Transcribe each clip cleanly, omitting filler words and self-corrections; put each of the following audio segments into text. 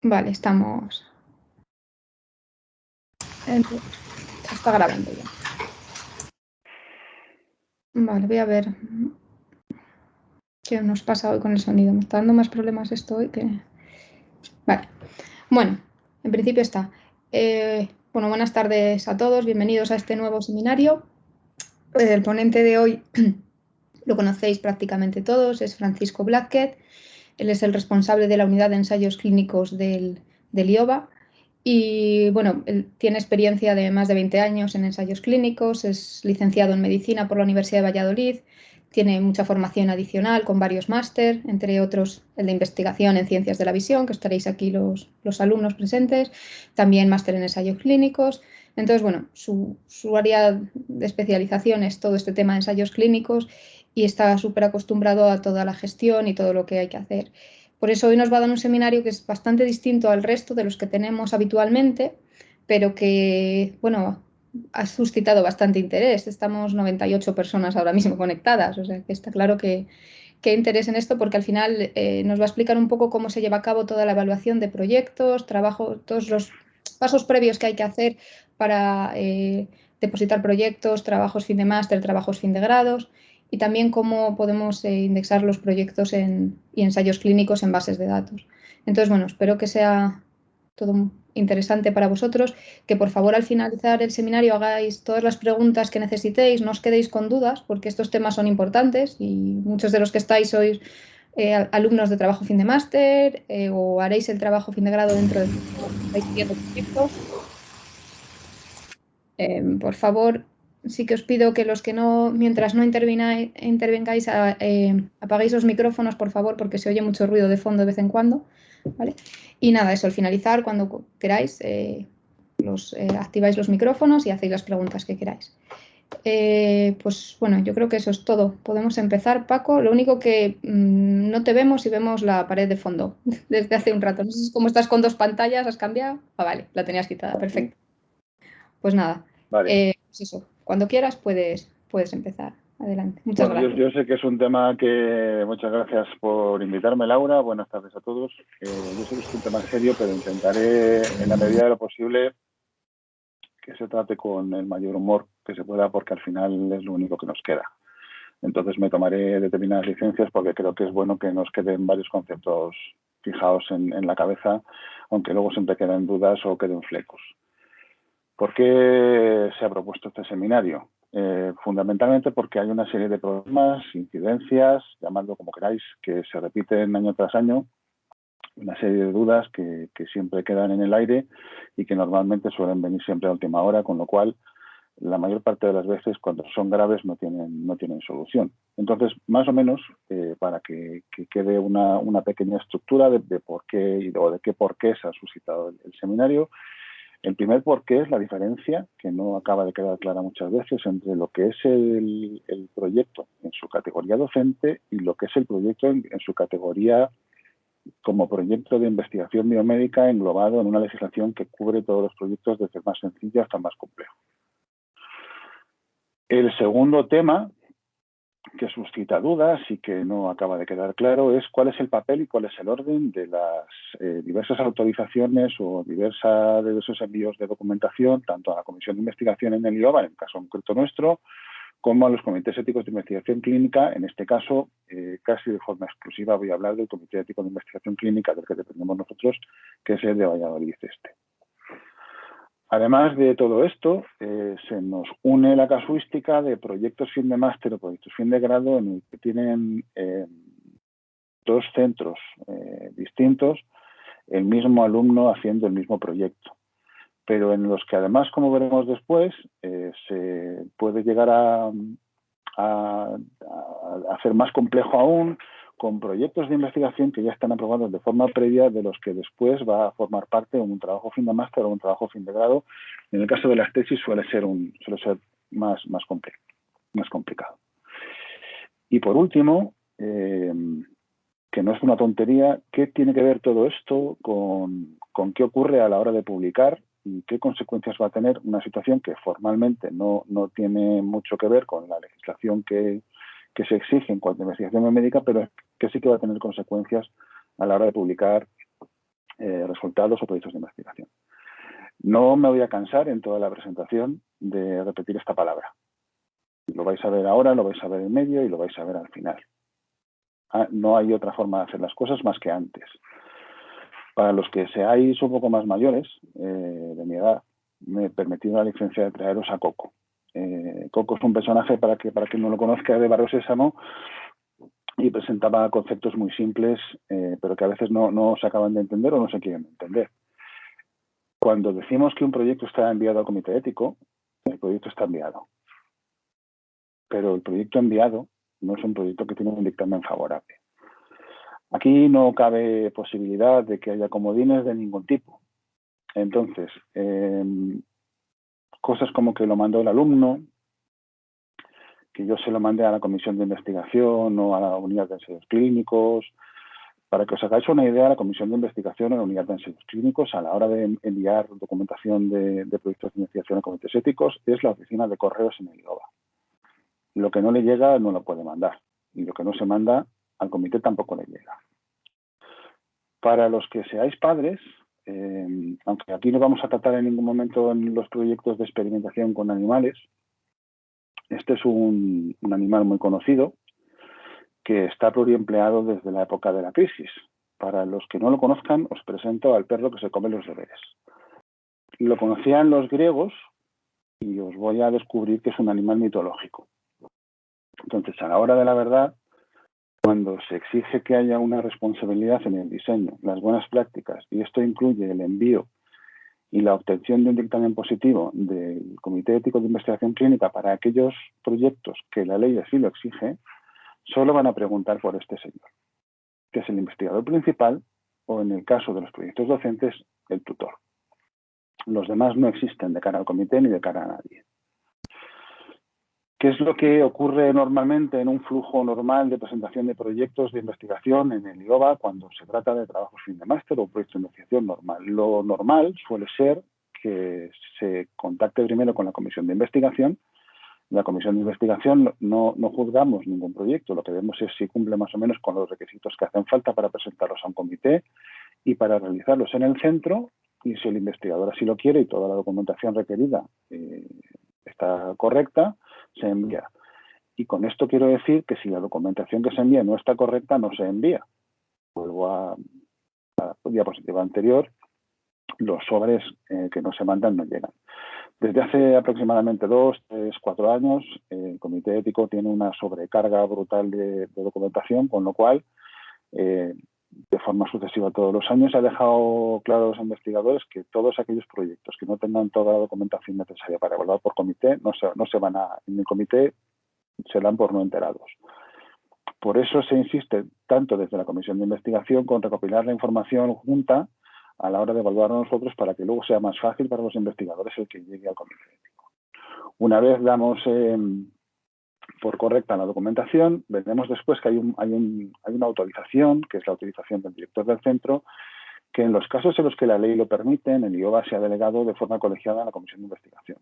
Vale, estamos. Está grabando ya. Vale, voy a ver qué nos pasa hoy con el sonido. Me está dando más problemas esto hoy que... Vale. Bueno, en principio está. Bueno, buenas tardes a todos. Bienvenidos a este nuevo seminario. El ponente de hoy lo conocéis prácticamente todos, es Francisco Blázquez. Él es el responsable de la unidad de ensayos clínicos del IOBA. Y bueno, él tiene experiencia de más de 20 años en ensayos clínicos, es licenciado en medicina por la Universidad de Valladolid, tiene mucha formación adicional con varios máster, entre otros el de investigación en ciencias de la visión, que estaréis aquí los alumnos presentes, también máster en ensayos clínicos. Entonces, bueno, su área de especialización es todo este tema de ensayos clínicos y está súper acostumbrado a toda la gestión y todo lo que hay que hacer. Por eso hoy nos va a dar un seminario que es bastante distinto al resto de los que tenemos habitualmente, pero que, bueno, ha suscitado bastante interés. Estamos 98 personas ahora mismo conectadas, o sea que está claro que hay interés en esto porque al final nos va a explicar un poco cómo se lleva a cabo toda la evaluación de proyectos, trabajo, todos los pasos previos que hay que hacer para depositar proyectos, trabajos fin de máster, trabajos fin de grados y también cómo podemos indexar los proyectos y ensayos clínicos en bases de datos. Entonces, bueno, espero que sea todo interesante para vosotros, que por favor al finalizar el seminario hagáis todas las preguntas que necesitéis, no os quedéis con dudas, porque estos temas son importantes y muchos de los que estáis sois alumnos de trabajo fin de máster o haréis el trabajo fin de grado dentro de estáis siguiendo proyectos. Por favor, sí que os pido que los que no, mientras no intervengáis, apaguéis los micrófonos, por favor, porque se oye mucho ruido de fondo de vez en cuando, ¿vale? Y nada, eso, al finalizar, cuando queráis, activáis los micrófonos y hacéis las preguntas que queráis. Pues bueno, yo creo que eso es todo. Podemos empezar, Paco. Lo único que no te vemos y vemos la pared de fondo desde hace un rato. No sé si cómo estás con dos pantallas, ¿has cambiado? Ah, vale, la tenías quitada, perfecto. Pues nada, Vale. pues eso, cuando quieras puedes empezar. Adelante. Muchas Bueno, gracias. yo sé que es un tema que... Muchas gracias por invitarme, Laura. Buenas tardes a todos. Yo sé que es un tema serio, pero intentaré, en la medida de lo posible, que se trate con el mayor humor que se pueda, porque al final es lo único que nos queda. Entonces me tomaré determinadas licencias porque creo que es bueno que nos queden varios conceptos fijados en la cabeza, aunque luego siempre queden dudas o queden flecos. ¿Por qué se ha propuesto este seminario? Fundamentalmente porque hay una serie de problemas, incidencias, llamadlo como queráis, que se repiten año tras año, una serie de dudas que siempre quedan en el aire y que normalmente suelen venir siempre a última hora, con lo cual la mayor parte de las veces cuando son graves no tienen solución. Entonces, más o menos, para que quede una pequeña estructura de por qué o de qué por qué se ha suscitado el seminario. El primer porqué es la diferencia, que no acaba de quedar clara muchas veces, entre lo que es el proyecto en su categoría docente y lo que es el proyecto en su categoría como proyecto de investigación biomédica englobado en una legislación que cubre todos los proyectos desde el más sencillo hasta el más complejo. El segundo tema que suscita dudas y que no acaba de quedar claro es cuál es el papel y cuál es el orden de las diversas autorizaciones o diversos envíos de documentación, tanto a la Comisión de Investigación en el IOBA, en el caso concreto nuestro, como a los comités éticos de investigación clínica. En este caso, casi de forma exclusiva voy a hablar del Comité Ético de Investigación Clínica del que dependemos nosotros, que es el de Valladolid Este. Además de todo esto, se nos une la casuística de proyectos fin de máster o proyectos fin de grado en el que tienen dos centros distintos el mismo alumno haciendo el mismo proyecto, pero en los que además, como veremos después, se puede llegar a hacer más complejo aún, con proyectos de investigación que ya están aprobados de forma previa, de los que después va a formar parte un trabajo fin de máster o un trabajo fin de grado. En el caso de las tesis suele ser más complicado. Y por último, que no es una tontería, ¿qué tiene que ver todo esto con qué ocurre a la hora de publicar y qué consecuencias va a tener una situación que formalmente no tiene mucho que ver con la legislación que se exige en cuanto a investigación médica, pero que sí que va a tener consecuencias a la hora de publicar resultados o proyectos de investigación. No me voy a cansar en toda la presentación de repetir esta palabra. Lo vais a ver ahora, lo vais a ver en medio y lo vais a ver al final. No hay otra forma de hacer las cosas más que antes. Para los que seáis un poco más mayores, de mi edad, me he permitido la licencia de traeros a Coco. Coco es un personaje, para quien no lo conozca, de Barrio Sésamo, y presentaba conceptos muy simples, pero que a veces no se acaban de entender o no se quieren entender. Cuando decimos que un proyecto está enviado al comité ético, el proyecto está enviado. Pero el proyecto enviado no es un proyecto que tiene un dictamen favorable. Aquí no cabe posibilidad de que haya comodines de ningún tipo. Entonces, cosas como que lo mandó el alumno, que yo se lo mandé a la comisión de investigación o a la unidad de ensayos clínicos. Para que os hagáis una idea, la comisión de investigación o la unidad de ensayos clínicos, a la hora de enviar documentación de proyectos de investigación a comités éticos, es la oficina de correos en el IOBA. Lo que no le llega no lo puede mandar, y lo que no se manda al comité tampoco le llega. Para los que seáis padres, aunque aquí no vamos a tratar en ningún momento en los proyectos de experimentación con animales, este es un animal muy conocido que está pluriempleado desde la época de la crisis. Para los que no lo conozcan, os presento al perro que se come los deberes. Lo conocían los griegos y os voy a descubrir que es un animal mitológico. Entonces, a la hora de la verdad, cuando se exige que haya una responsabilidad en el diseño, las buenas prácticas, y esto incluye el envío y la obtención de un dictamen positivo del Comité Ético de Investigación Clínica para aquellos proyectos que la ley así lo exige, solo van a preguntar por este señor, que es el investigador principal o, en el caso de los proyectos docentes, el tutor. Los demás no existen de cara al comité ni de cara a nadie. ¿Qué es lo que ocurre normalmente en un flujo normal de presentación de proyectos de investigación en el IOBA cuando se trata de trabajos fin de máster o proyectos de investigación normal? Lo normal suele ser que se contacte primero con la comisión de investigación. La comisión de investigación no juzgamos ningún proyecto, lo que vemos es si cumple más o menos con los requisitos que hacen falta para presentarlos a un comité y para realizarlos en el centro, y si el investigador así lo quiere y toda la documentación requerida está correcta, se envía. Y con esto quiero decir que si la documentación que se envía no está correcta, no se envía. Vuelvo a la diapositiva anterior, los sobres que no se mandan no llegan. Desde hace aproximadamente 2, 3, 4 años, el Comité Ético tiene una sobrecarga brutal de documentación, con lo cual, de forma sucesiva todos los años, ha dejado claro a los investigadores que todos aquellos proyectos que no tengan toda la documentación necesaria para evaluar por comité, no se van a, en el comité, se dan por no enterados. Por eso se insiste tanto desde la comisión de investigación con recopilar la información junta a la hora de evaluar a nosotros para que luego sea más fácil para los investigadores el que llegue al comité ético. Una vez damos por correcta la documentación, veremos después que hay una autorización, que es la autorización del director del centro, que en los casos en los que la ley lo permite, en el IOBA se ha delegado de forma colegiada a la comisión de investigación.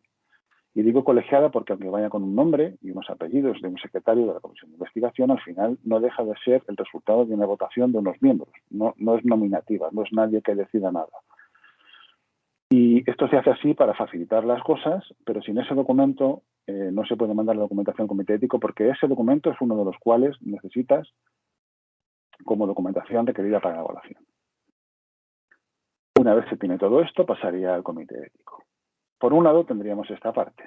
Y digo colegiada porque aunque vaya con un nombre y unos apellidos de un secretario de la comisión de investigación, al final no deja de ser el resultado de una votación de unos miembros. No es nominativa, no es nadie que decida nada. Y esto se hace así para facilitar las cosas, pero sin ese documento no se puede mandar la documentación al comité ético, porque ese documento es uno de los cuales necesitas como documentación requerida para la evaluación. Una vez se tiene todo esto, pasaría al comité ético. Por un lado tendríamos esta parte.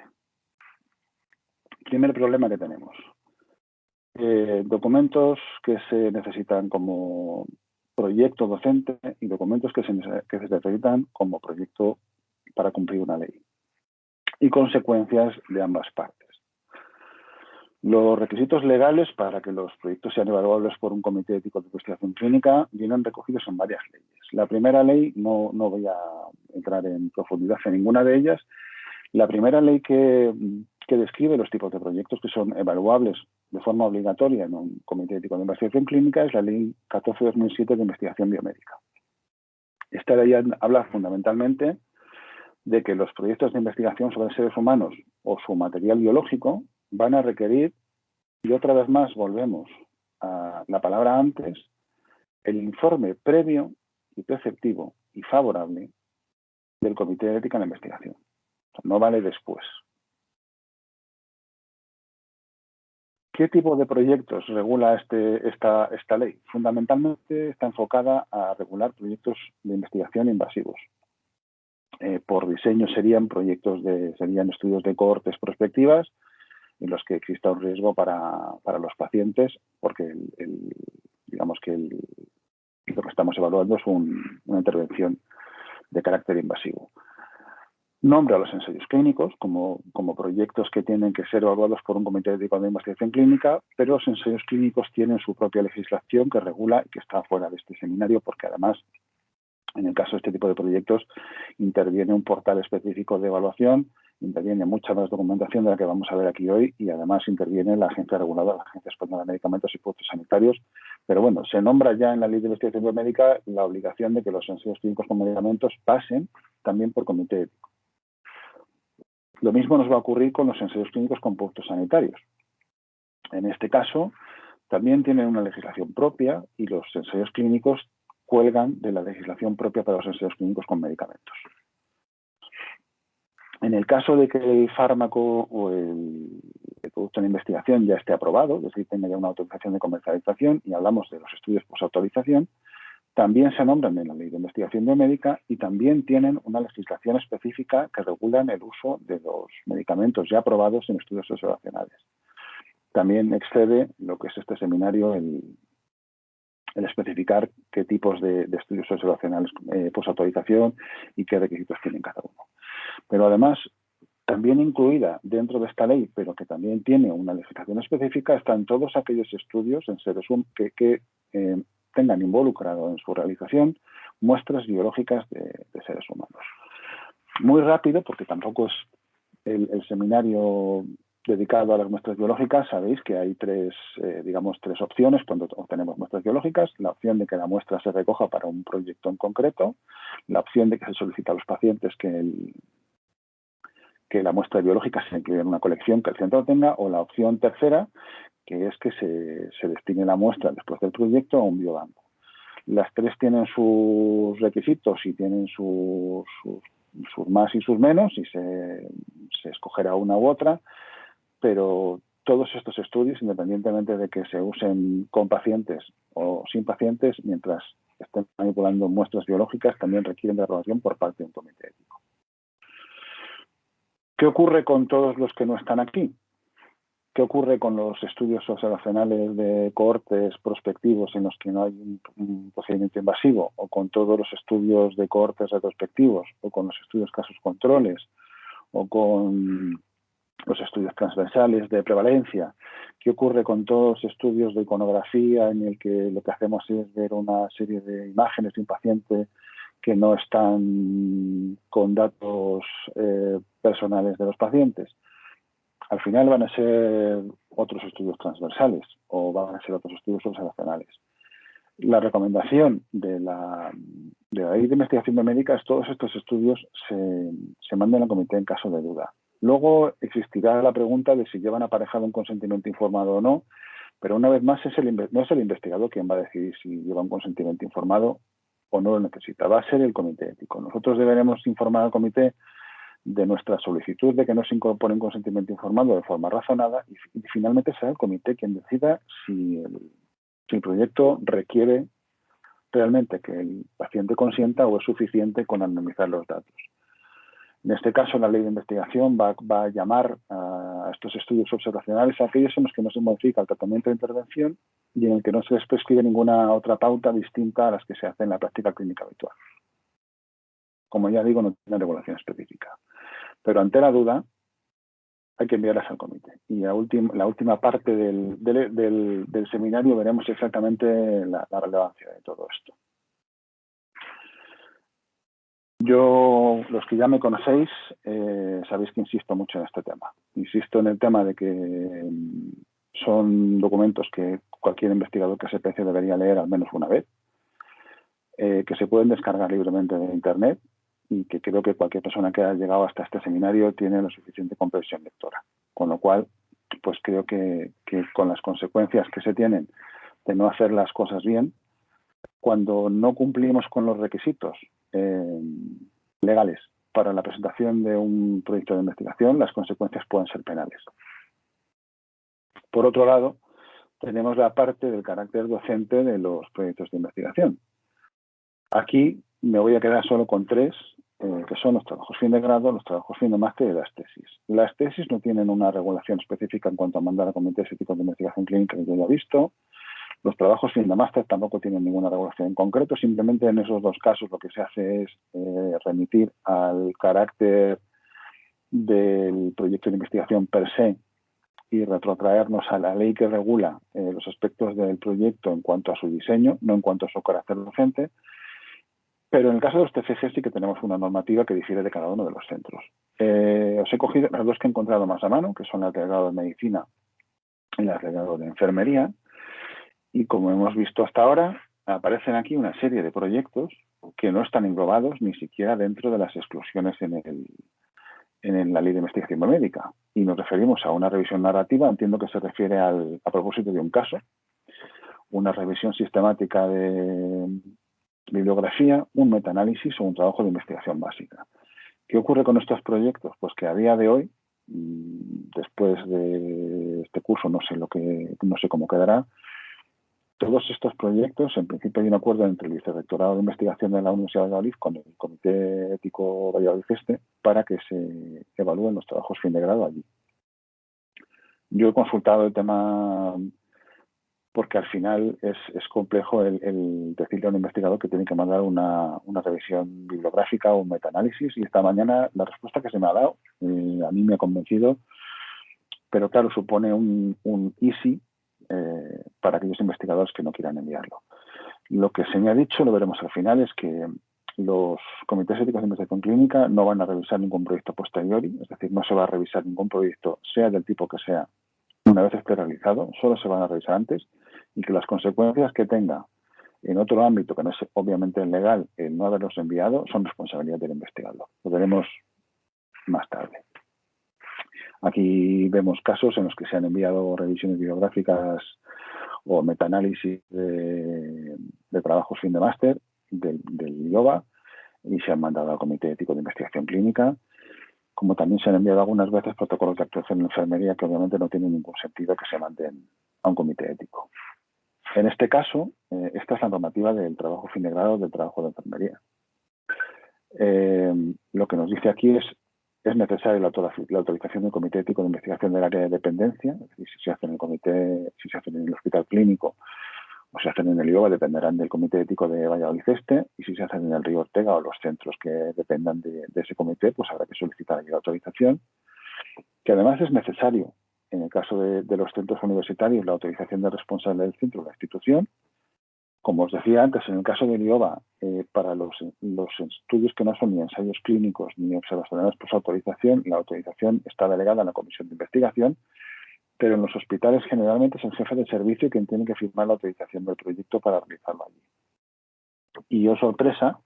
Primer problema que tenemos. Documentos que se necesitan como proyecto docente y documentos que se necesitan como proyecto para cumplir una ley. Y consecuencias de ambas partes. Los requisitos legales para que los proyectos sean evaluables por un comité ético de investigación clínica vienen recogidos en varias leyes. La primera ley, no voy a entrar en profundidad en ninguna de ellas. La primera ley que describe los tipos de proyectos que son evaluables de forma obligatoria en un comité ético de investigación clínica es la Ley 14/2007 de investigación biomédica. Esta ley habla fundamentalmente de que los proyectos de investigación sobre seres humanos o su material biológico van a requerir, y otra vez más volvemos a la palabra antes, el informe previo y preceptivo y favorable del Comité de Ética en la Investigación. O sea, no vale después. ¿Qué tipo de proyectos regula esta ley? Fundamentalmente está enfocada a regular proyectos de investigación invasivos. Por diseño serían estudios de cohortes prospectivas en los que exista un riesgo para los pacientes, porque digamos que lo que estamos evaluando es una intervención de carácter invasivo. Nombra a los ensayos clínicos como proyectos que tienen que ser evaluados por un comité ético de investigación clínica, pero los ensayos clínicos tienen su propia legislación que regula y que está fuera de este seminario, porque además, en el caso de este tipo de proyectos, interviene un portal específico de evaluación, interviene mucha más documentación de la que vamos a ver aquí hoy y además interviene la agencia reguladora, la Agencia Española de Medicamentos y Productos Sanitarios. Pero bueno, se nombra ya en la Ley de Investigación Biomédica la obligación de que los ensayos clínicos con medicamentos pasen también por comité ético. Lo mismo nos va a ocurrir con los ensayos clínicos con productos sanitarios. En este caso, también tienen una legislación propia y los ensayos clínicos cuelgan de la legislación propia para los ensayos clínicos con medicamentos. En el caso de que el fármaco o el producto de investigación ya esté aprobado, es decir, tenga ya una autorización de comercialización, y hablamos de los estudios posautorización, también se nombran en la Ley de Investigación Biomédica y también tienen una legislación específica que regulan el uso de los medicamentos ya aprobados en estudios observacionales. También excede lo que es este seminario el especificar qué tipos de estudios observacionales posautorización y qué requisitos tienen cada uno. Pero además, también incluida dentro de esta ley, pero que también tiene una legislación específica, están todos aquellos estudios en seres que tengan involucrado en su realización muestras biológicas de seres humanos. Muy rápido, porque tampoco es el seminario dedicado a las muestras biológicas. Sabéis que hay tres opciones cuando obtenemos muestras biológicas: la opción de que la muestra se recoja para un proyecto en concreto, la opción de que se solicita a los pacientes que la muestra biológica se incluya en una colección que el centro tenga, o la opción tercera, que es que se destine la muestra después del proyecto a un biobanco. Las tres tienen sus requisitos y tienen sus más y sus menos, y se escogerá una u otra, pero todos estos estudios, independientemente de que se usen con pacientes o sin pacientes, mientras estén manipulando muestras biológicas, también requieren de aprobación por parte de un comité ético. ¿Qué ocurre con todos los que no están aquí? ¿Qué ocurre con los estudios observacionales de cohortes prospectivos en los que no hay un procedimiento invasivo, o con todos los estudios de cohortes retrospectivos, o con los estudios casos controles, o con los estudios transversales de prevalencia? ¿Qué ocurre con todos los estudios de iconografía en el que lo que hacemos es ver una serie de imágenes de un paciente que no están con datos personales de los pacientes? Al final van a ser otros estudios transversales o van a ser otros estudios observacionales. La recomendación de la Ley de Investigación Biomédica es que todos estos estudios se manden al comité en caso de duda. Luego existirá la pregunta de si llevan aparejado un consentimiento informado o no, pero una vez más no es el investigador quien va a decidir si lleva un consentimiento informado o no lo necesita. Va a ser el comité ético. Nosotros deberemos informar al comité de nuestra solicitud de que no se incorpore un consentimiento informado de forma razonada, y finalmente será el comité quien decida si el proyecto requiere realmente que el paciente consienta o es suficiente con anonimizar los datos. En este caso, la Ley de Investigación va a llamar a estos estudios observacionales a aquellos en los que no se modifica el tratamiento de intervención y en el que no se les prescribe ninguna otra pauta distinta a las que se hace en la práctica clínica habitual. Como ya digo, no tiene regulación específica. Pero ante la duda, hay que enviarlas al comité. Y la última parte del seminario veremos exactamente la relevancia de todo esto. Los que ya me conocéis, sabéis que insisto mucho en este tema. Insisto en el tema de que son documentos que cualquier investigador que se precie debería leer al menos una vez, que se pueden descargar libremente de Internet, y que creo que cualquier persona que haya llegado hasta este seminario tiene la suficiente comprensión lectora. Con lo cual, pues creo que con las consecuencias que se tienen de no hacer las cosas bien, cuando no cumplimos con los requisitos legales para la presentación de un proyecto de investigación, las consecuencias pueden ser penales. Por otro lado, tenemos la parte del carácter docente de los proyectos de investigación. Aquí me voy a quedar solo con tres, que son los trabajos fin de grado, los trabajos fin de máster y las tesis. Las tesis no tienen una regulación específica en cuanto a mandar a comités éticos de investigación clínica que yo haya visto. Los trabajos fin de máster tampoco tienen ninguna regulación en concreto, simplemente en esos dos casos lo que se hace es remitir al carácter del proyecto de investigación per se y retrotraernos a la ley que regula los aspectos del proyecto en cuanto a su diseño, no en cuanto a su carácter docente. Pero en el caso de los TFG sí que tenemos una normativa que difiere de cada uno de los centros. Os he cogido las dos que he encontrado más a mano, que son las de grado de medicina y las de grado de enfermería. Y como hemos visto hasta ahora, aparecen aquí una serie de proyectos que no están englobados ni siquiera dentro de las exclusiones en la ley de investigación biomédica. Y nos referimos a una revisión narrativa, entiendo que se refiere a propósito de un caso, una revisión sistemática de bibliografía, un metaanálisis o un trabajo de investigación básica. ¿Qué ocurre con estos proyectos? Pues que a día de hoy, después de este curso, no sé cómo quedará, todos estos proyectos, en principio hay un acuerdo entre el Vicerrectorado de Investigación de la Universidad de Valladolid con el Comité Ético Valladolid Este para que se evalúen los trabajos fin de grado allí. Yo he consultado el tema porque al final es complejo el decirle a un investigador que tiene que mandar una revisión bibliográfica o un metaanálisis, y esta mañana la respuesta que se me ha dado a mí me ha convencido, pero claro, supone un easy para aquellos investigadores que no quieran enviarlo. Lo que se me ha dicho, lo veremos al final, es que los comités éticos de investigación clínica no van a revisar ningún proyecto posteriori, es decir, no se va a revisar ningún proyecto, sea del tipo que sea, una vez esté realizado, solo se van a revisar antes, y que las consecuencias que tenga en otro ámbito, que no es obviamente el legal, el no haberlos enviado, son responsabilidad del investigador. Lo veremos más tarde. Aquí vemos casos en los que se han enviado revisiones bibliográficas o metaanálisis de trabajos fin de máster del IOBA y se han mandado al Comité Ético de Investigación Clínica, como también se han enviado algunas veces protocolos de actuación en enfermería que obviamente no tienen ningún sentido que se manden a un comité ético. En este caso, esta es la normativa del trabajo fin de grado del trabajo de enfermería. Lo que nos dice aquí es necesaria la autorización del Comité Ético de Investigación del área de dependencia, es decir, si se hace en el comité, si se hace en el hospital clínico o se hacen en el IOBA, dependerán del Comité Ético de Valladolid Este, y si se hacen en el Río Ortega o los centros que dependan de ese comité, pues habrá que solicitar allí la autorización, que además es necesario en el caso de los centros universitarios la autorización del responsable del centro o la institución. Como os decía antes, en el caso del IOBA, para los estudios que no son ni ensayos clínicos ni observacionales por autorización, la autorización está delegada a la comisión de investigación, pero en los hospitales generalmente es el jefe de servicio quien tiene que firmar la autorización del proyecto para realizarlo allí. Y yo, sorpresa,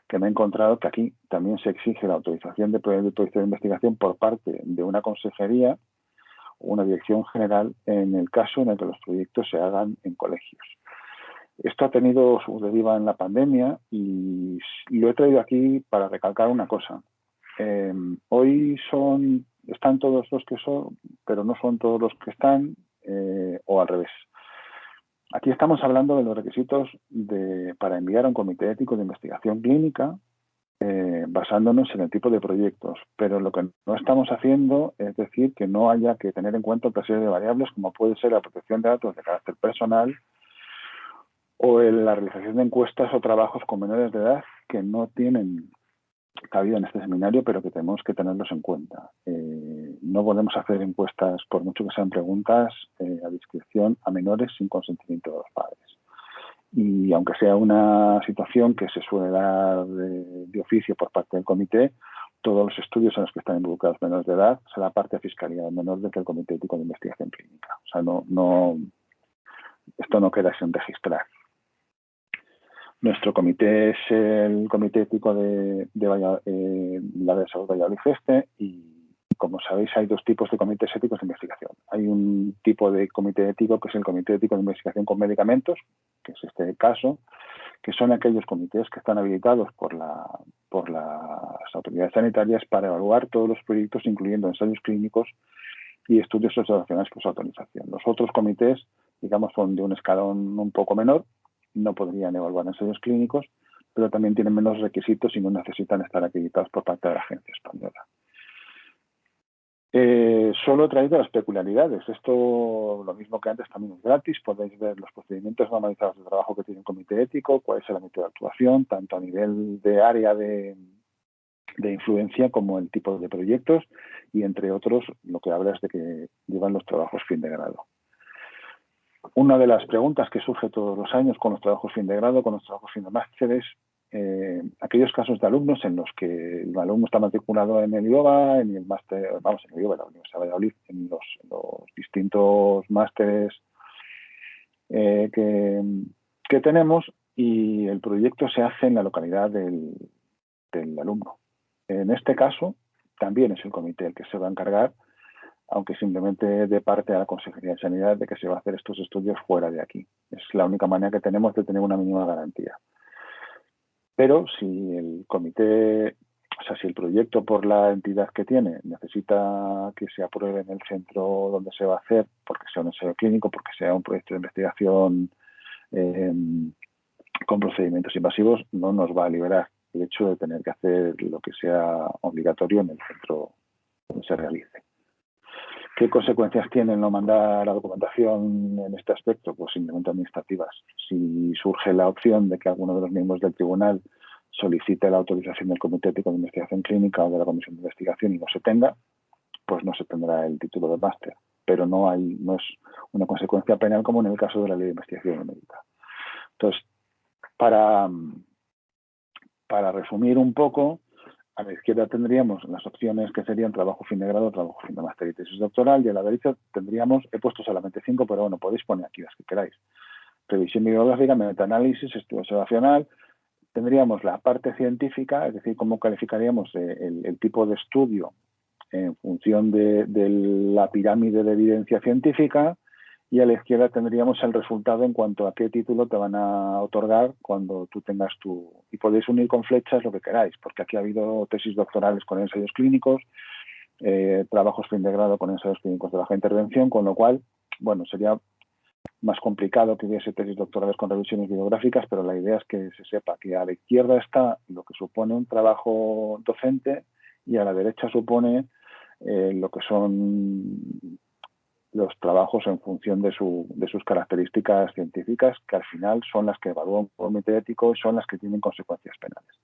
que me he encontrado que aquí también se exige la autorización del proyecto de investigación por parte de una consejería o una dirección general en el caso en el que los proyectos se hagan en colegios. Esto ha tenido su deriva en la pandemia y lo he traído aquí para recalcar una cosa. Hoy están todos los que son, pero no son todos los que están, o al revés. Aquí estamos hablando de los requisitos para enviar a un comité ético de investigación clínica, basándonos en el tipo de proyectos, pero lo que no estamos haciendo es decir que no haya que tener en cuenta otra serie de variables como puede ser la protección de datos de carácter personal o la realización de encuestas o trabajos con menores de edad que no tienen cabida en este seminario, pero que tenemos que tenerlos en cuenta. No podemos hacer encuestas, por mucho que sean preguntas, a discreción a menores sin consentimiento de los padres. Y aunque sea una situación que se suele dar de oficio por parte del comité, todos los estudios en los que están involucrados menores de edad será parte de fiscalía del menor del Comité Ético de Investigación Clínica. O sea, esto no queda sin registrar. Nuestro comité es el Comité Ético de la de Salud Valladolid Este y, como sabéis, hay dos tipos de comités éticos de investigación. Hay un tipo de comité ético que es el Comité Ético de Investigación con Medicamentos, que es este caso, que son aquellos comités que están habilitados por las autoridades sanitarias para evaluar todos los proyectos, incluyendo ensayos clínicos y estudios observacionales por su autorización. Los otros comités, digamos, son de un escalón un poco menor, no podrían evaluar ensayos clínicos, pero también tienen menos requisitos y no necesitan estar acreditados por parte de la agencia española. Solo he traído las peculiaridades. Esto, lo mismo que antes, también es gratis. Podéis ver los procedimientos normalizados de trabajo que tiene el comité ético, cuál es el ámbito de actuación, tanto a nivel de área de influencia como el tipo de proyectos y, entre otros, lo que habla es de que llevan los trabajos fin de grado. Una de las preguntas que surge todos los años con los trabajos fin de grado, con los trabajos fin de máster, es aquellos casos de alumnos en los que el alumno está matriculado en el IOBA, en el máster, vamos, en el IOBA, en la Universidad de Valladolid, en los distintos másteres que tenemos, y el proyecto se hace en la localidad del alumno. En este caso, también es el comité el que se va a encargar, aunque simplemente de parte a la Consejería de Sanidad, de que se va a hacer estos estudios fuera de aquí. Es la única manera que tenemos de tener una mínima garantía. Pero si el comité, o sea, si el proyecto por la entidad que tiene necesita que se apruebe en el centro donde se va a hacer, porque sea un ensayo clínico, porque sea un proyecto de investigación con procedimientos invasivos, no nos va a liberar el hecho de tener que hacer lo que sea obligatorio en el centro donde se realice. ¿Qué consecuencias tiene el no mandar la documentación en este aspecto? Pues simplemente administrativas. Si surge la opción de que alguno de los miembros del tribunal solicite la autorización del Comité Ético de Investigación Clínica o de la Comisión de Investigación y no se tenga, pues no se tendrá el título de máster. Pero no es una consecuencia penal como en el caso de la Ley de Investigación Médica. Entonces, para resumir un poco, a la izquierda tendríamos las opciones que serían trabajo fin de grado, trabajo fin de máster y tesis doctoral, y a la derecha tendríamos, he puesto solamente 5, pero bueno, podéis poner aquí las que queráis. Revisión bibliográfica, metaanálisis, estudio observacional. Tendríamos la parte científica, es decir, cómo calificaríamos el tipo de estudio en función de la pirámide de evidencia científica, y a la izquierda tendríamos el resultado en cuanto a qué título te van a otorgar cuando tú tengas tu... Y podéis unir con flechas lo que queráis, porque aquí ha habido tesis doctorales con ensayos clínicos, trabajos fin de grado con ensayos clínicos de baja intervención, con lo cual, bueno, sería más complicado que hubiese tesis doctorales con revisiones bibliográficas, pero la idea es que se sepa que a la izquierda está lo que supone un trabajo docente y a la derecha supone lo que son los trabajos en función de sus características científicas, que al final son las que evalúa un comité ético y son las que tienen consecuencias penales.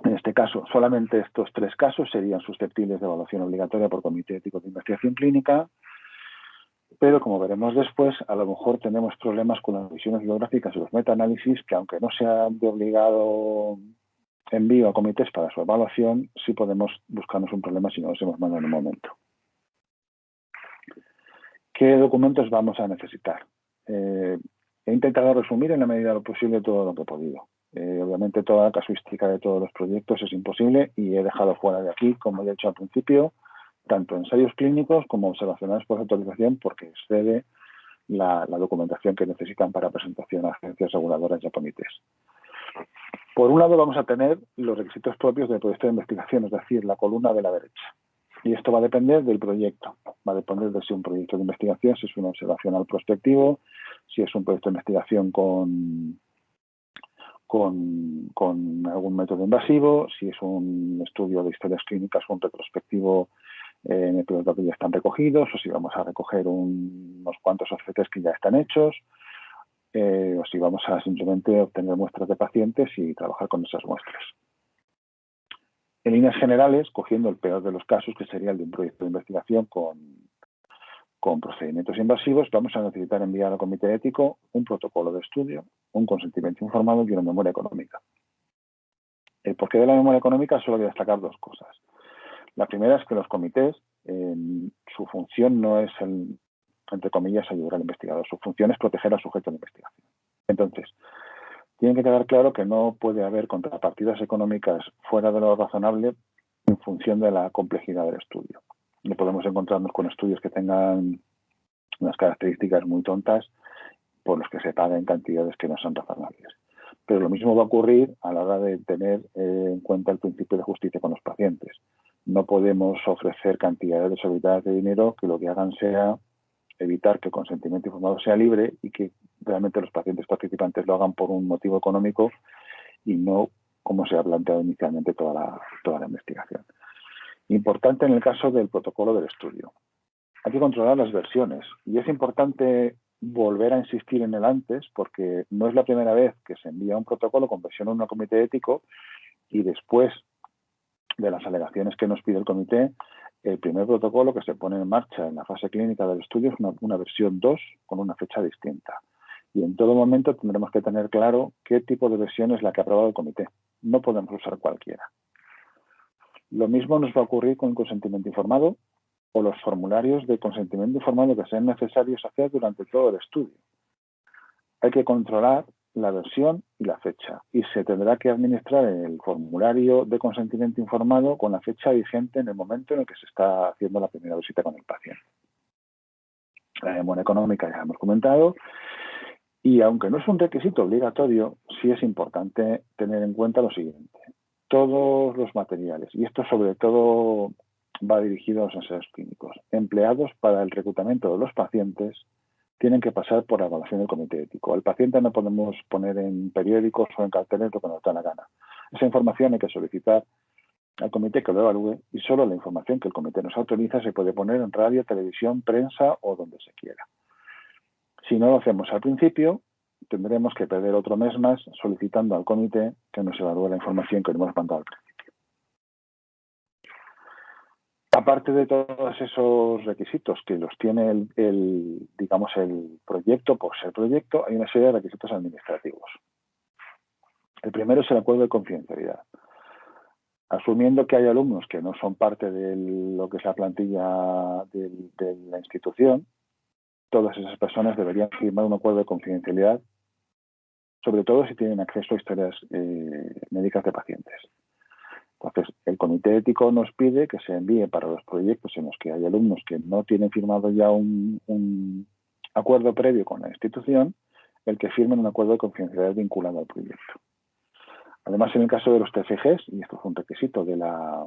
En este caso, solamente estos 3 casos serían susceptibles de evaluación obligatoria por comité ético de investigación clínica, pero como veremos después, a lo mejor tenemos problemas con las revisiones bibliográficas y los metaanálisis, que aunque no sean de obligado envío a comités para su evaluación, sí podemos buscarnos un problema si no los hemos mandado en un momento. ¿Qué documentos vamos a necesitar? He intentado resumir en la medida de lo posible todo lo que he podido. Obviamente toda la casuística de todos los proyectos es imposible y he dejado fuera de aquí, como ya he dicho al principio, tanto ensayos clínicos como observacionales por autorización, porque excede la documentación que necesitan para presentación a agencias reguladoras y a comités. Por un lado vamos a tener los requisitos propios del proyecto de investigación, es decir, la columna de la derecha. Y esto va a depender del proyecto. Va a depender de si es un proyecto de investigación, si es una observacional prospectivo, si es un proyecto de investigación con algún método invasivo, si es un estudio de historias clínicas o un retrospectivo en el que los datos ya están recogidos, o si vamos a recoger unos cuantos OCTs que ya están hechos, o si vamos a simplemente obtener muestras de pacientes y trabajar con esas muestras. En líneas generales, cogiendo el peor de los casos, que sería el de un proyecto de investigación con procedimientos invasivos, vamos a necesitar enviar al comité ético un protocolo de estudio, un consentimiento informado y una memoria económica. El porqué de la memoria económica solo voy a destacar 2 cosas. La primera es que los comités, su función no es, entre comillas, ayudar al investigador. Su función es proteger al sujeto de investigación. Entonces, tiene que quedar claro que no puede haber contrapartidas económicas fuera de lo razonable en función de la complejidad del estudio. No podemos encontrarnos con estudios que tengan unas características muy tontas por los que se paguen cantidades que no son razonables. Pero lo mismo va a ocurrir a la hora de tener en cuenta el principio de justicia con los pacientes. No podemos ofrecer cantidades desorbitadas de dinero que lo que hagan sea evitar que el consentimiento informado sea libre y que realmente los pacientes participantes lo hagan por un motivo económico y no como se ha planteado inicialmente toda la investigación. Importante en el caso del protocolo del estudio. Hay que controlar las versiones y es importante volver a insistir en el antes porque no es la primera vez que se envía un protocolo con versión 1 al comité ético y después de las alegaciones que nos pide el comité, el primer protocolo que se pone en marcha en la fase clínica del estudio es una versión 2 con una fecha distinta. Y en todo momento tendremos que tener claro qué tipo de versión es la que ha aprobado el comité. No podemos usar cualquiera. Lo mismo nos va a ocurrir con el consentimiento informado o los formularios de consentimiento informado que sean necesarios hacer durante todo el estudio. Hay que controlar la versión y la fecha y se tendrá que administrar el formulario de consentimiento informado con la fecha vigente en el momento en el que se está haciendo la primera visita con el paciente. La memoria económica ya hemos comentado y aunque no es un requisito obligatorio, sí es importante tener en cuenta lo siguiente. Todos los materiales, y esto sobre todo va dirigido a los ensayos clínicos, empleados para el reclutamiento de los pacientes, tienen que pasar por la evaluación del comité ético. Al paciente no podemos poner en periódicos o en carteles lo que nos da la gana. Esa información hay que solicitar al comité que lo evalúe y solo la información que el comité nos autoriza se puede poner en radio, televisión, prensa o donde se quiera. Si no lo hacemos al principio, tendremos que perder otro mes más solicitando al comité que nos evalúe la información que le hemos mandado al principio. Aparte de todos esos requisitos que los tiene el proyecto por ser proyecto, hay una serie de requisitos administrativos. El primero es el acuerdo de confidencialidad. Asumiendo que hay alumnos que no son parte de lo que es la plantilla de la institución, todas esas personas deberían firmar un acuerdo de confidencialidad, sobre todo si tienen acceso a historias médicas de pacientes. Entonces, el comité ético nos pide que se envíe para los proyectos en los que hay alumnos que no tienen firmado ya un acuerdo previo con la institución, el que firmen un acuerdo de confidencialidad vinculado al proyecto. Además, en el caso de los TFGs, y esto es un requisito de la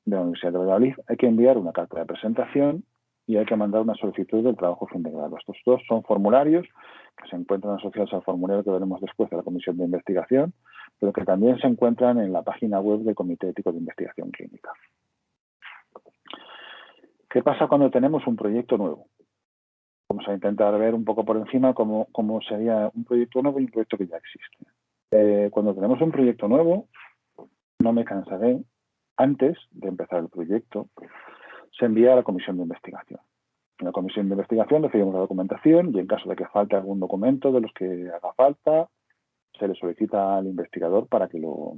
Universidad de Valladolid, hay que enviar una carta de presentación y hay que mandar una solicitud del trabajo fin de grado. Estos dos son formularios que se encuentran asociados al formulario que veremos después de la Comisión de Investigación, pero que también se encuentran en la página web del Comité Ético de Investigación Clínica. ¿Qué pasa cuando tenemos un proyecto nuevo? Vamos a intentar ver un poco por encima cómo sería un proyecto nuevo y un proyecto que ya existe. Cuando tenemos un proyecto nuevo, no me cansaré, antes de empezar el proyecto, se envía a la Comisión de Investigación. En la Comisión de Investigación recibimos la documentación y en caso de que falte algún documento de los que haga falta, se le solicita al investigador para que lo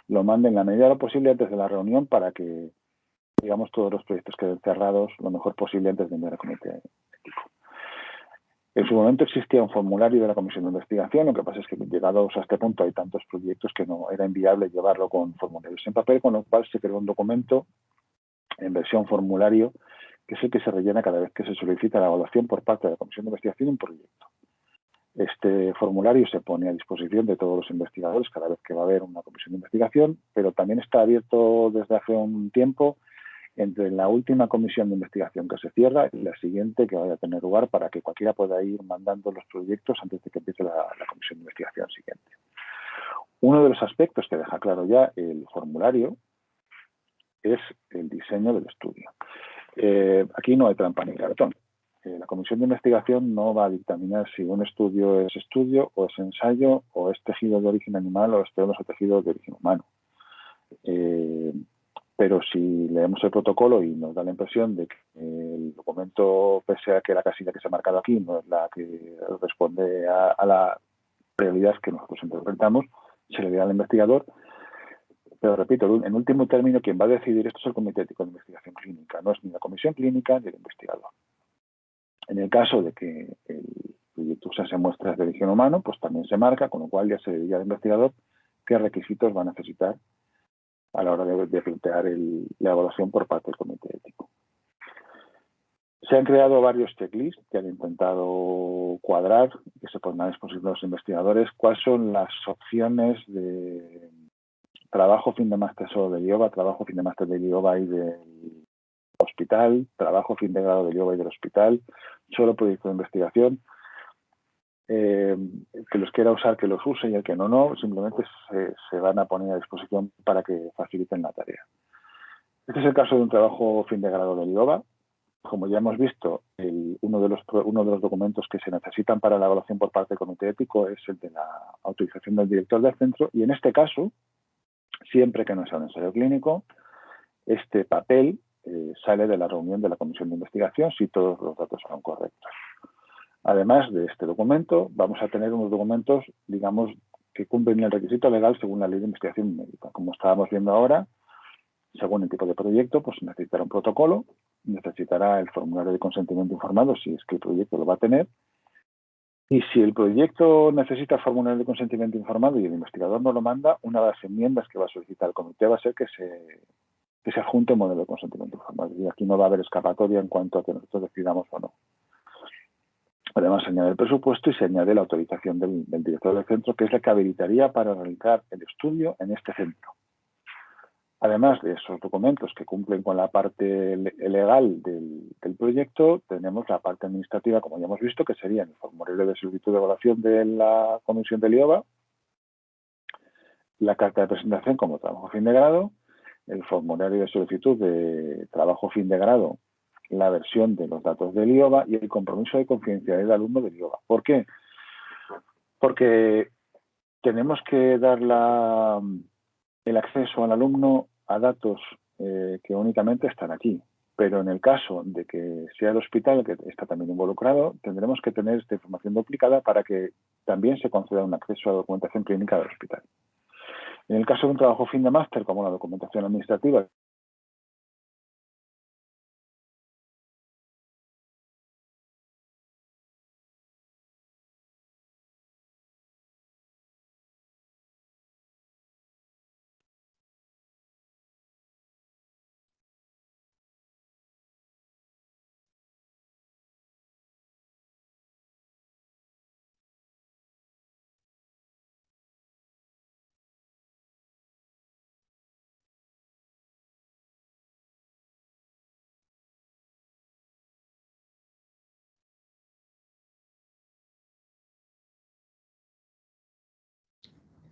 mande en la medida de lo posible antes de la reunión para que, digamos, todos los proyectos queden cerrados lo mejor posible antes de enviar al comité ético. En su momento existía un formulario de la Comisión de Investigación, lo que pasa es que llegados a este punto hay tantos proyectos que no era inviable llevarlo con formularios en papel, con lo cual se creó un documento en versión formulario que es el que se rellena cada vez que se solicita la evaluación por parte de la Comisión de Investigación de un proyecto. Este formulario se pone a disposición de todos los investigadores cada vez que va a haber una comisión de investigación, pero también está abierto desde hace un tiempo entre la última comisión de investigación que se cierra y la siguiente que vaya a tener lugar para que cualquiera pueda ir mandando los proyectos antes de que empiece la comisión de investigación siguiente. Uno de los aspectos que deja claro ya el formulario es el diseño del estudio. Aquí no hay trampa ni cartón. La comisión de investigación no va a dictaminar si un estudio es estudio o es ensayo o es tejido de origen animal o es tejido de origen humano. Pero si leemos el protocolo y nos da la impresión de que el documento, pese a que la casilla que se ha marcado aquí no es la que responde a la realidad que nosotros interpretamos, se le dirá al investigador. Pero repito, en último término, quien va a decidir esto es el Comité Ético de Investigación Clínica, no es ni la comisión clínica ni el investigador. En el caso de que el proyecto usase muestras de origen humano, pues también se marca, con lo cual ya se le dirá al investigador qué requisitos va a necesitar a la hora de plantear la evaluación por parte del comité ético. Se han creado varios checklists que han intentado cuadrar, que se ponen a disposición de los investigadores, cuáles son las opciones de trabajo fin de máster solo del IOBA, trabajo fin de máster del IOBA y del hospital, trabajo fin de grado del IOBA y del hospital, solo proyecto de investigación. Que los quiera usar, que los use, y el que no, simplemente se van a poner a disposición para que faciliten la tarea. Este es el caso de un trabajo fin de grado del IOBA. Como ya hemos visto, uno de los documentos que se necesitan para la evaluación por parte del comité ético es el de la autorización del director del centro, y en este caso, siempre que no sea un ensayo clínico, este papel sale de la reunión de la comisión de investigación si todos los datos son correctos. Además de este documento, vamos a tener unos documentos, digamos, que cumplen el requisito legal según la ley de investigación médica. Como estábamos viendo ahora, según el tipo de proyecto, pues necesitará un protocolo, necesitará el formulario de consentimiento informado, si es que el proyecto lo va a tener. Y si el proyecto necesita formulario de consentimiento informado y el investigador no lo manda, una de las enmiendas que va a solicitar el comité va a ser que se adjunte un modelo de consentimiento informado. Y aquí no va a haber escapatoria en cuanto a que nosotros decidamos o no. Además, se añade el presupuesto y se añade la autorización del director del centro, que es la que habilitaría para realizar el estudio en este centro. Además de esos documentos que cumplen con la parte legal del proyecto, tenemos la parte administrativa, como ya hemos visto, que sería el formulario de solicitud de evaluación de la comisión del IOBA, la carta de presentación como trabajo fin de grado, el formulario de solicitud de trabajo fin de grado, la versión de los datos del IOBA y el compromiso de confidencialidad del alumno del IOBA. ¿Por qué? Porque tenemos que dar el acceso al alumno a datos que únicamente están aquí. Pero en el caso de que sea el hospital el que está también involucrado, tendremos que tener esta información duplicada para que también se conceda un acceso a la documentación clínica del hospital. En el caso de un trabajo fin de máster, como la documentación administrativa,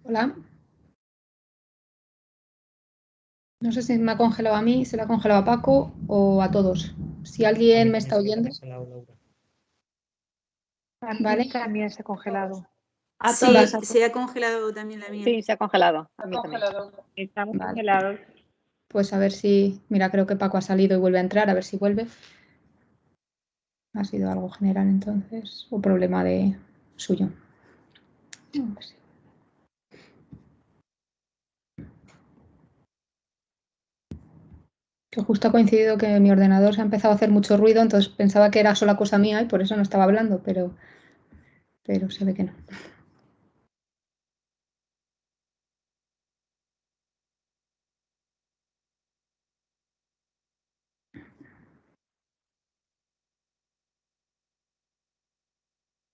Hola. No sé si me ha congelado a mí, se le ha congelado a Paco o a todos. Si alguien me está oyendo, A ¿vale? mí también se ha congelado. A Sí, todos. Se ha congelado también la mía. Sí, se ha congelado. A mí también. Estamos Vale. congelados. Pues a ver si... Mira, creo que Paco ha salido y vuelve a entrar, a ver si vuelve. Ha sido algo general entonces, o problema de suyo. A ver si- Que justo ha coincidido que mi ordenador se ha empezado a hacer mucho ruido, entonces pensaba que era sola cosa mía y por eso no estaba hablando, pero se ve que no.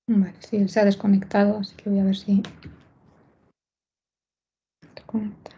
Vale, sí, él se ha desconectado, así que voy a ver si se conecta.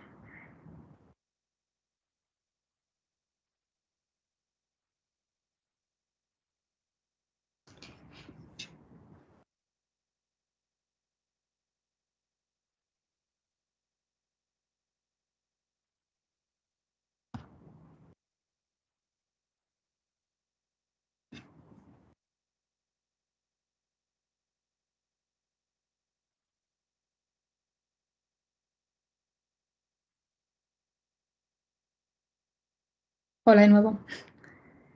Hola de nuevo.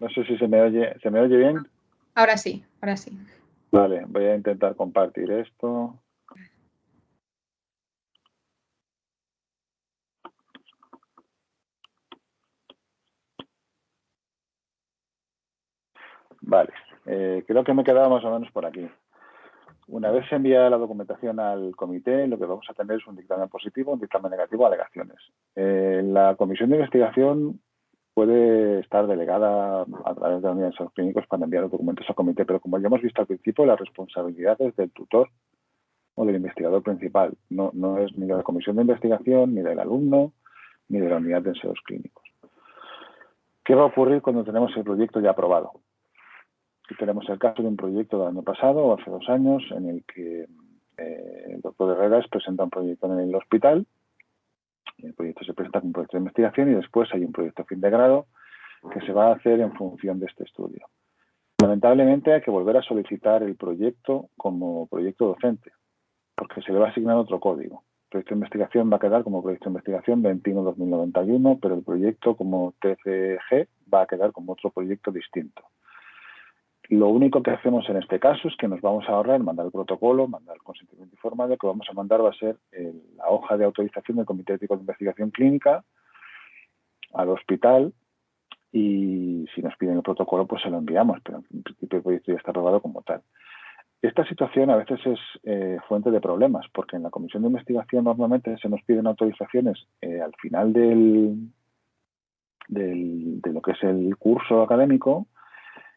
no sé si se me oye bien. Ahora sí, ahora sí. Vale, voy a intentar compartir esto. Vale, creo que me he quedado más o menos por aquí. Una vez se envía la documentación al comité, lo que vamos a tener es un dictamen positivo, un dictamen negativo, alegaciones. La comisión de investigación puede estar delegada a través de la unidad de ensayos clínicos para enviar los documentos al comité, pero como ya hemos visto al principio, la responsabilidad es del tutor o del investigador principal. No es ni de la comisión de investigación, ni del alumno, ni de la unidad de ensayos clínicos. ¿Qué va a ocurrir cuando tenemos el proyecto ya aprobado? Aquí tenemos el caso de un proyecto del año pasado, o hace 2 años, en el que el doctor Herreras presenta un proyecto en el hospital. El proyecto se presenta como un proyecto de investigación y después hay un proyecto fin de grado que se va a hacer en función de este estudio. Lamentablemente hay que volver a solicitar el proyecto como proyecto docente, porque se le va a asignar otro código. El proyecto de investigación va a quedar como proyecto de investigación 21-2091, pero el proyecto como TCG va a quedar como otro proyecto distinto. Lo único que hacemos en este caso es que nos vamos a ahorrar mandar el protocolo, mandar el consentimiento informado. Lo que vamos a mandar va a ser la hoja de autorización del Comité Ético de Investigación Clínica al hospital y si nos piden el protocolo pues se lo enviamos, pero en principio el proyecto ya está aprobado como tal. Esta situación a veces es fuente de problemas porque en la comisión de investigación normalmente se nos piden autorizaciones al final de lo que es el curso académico.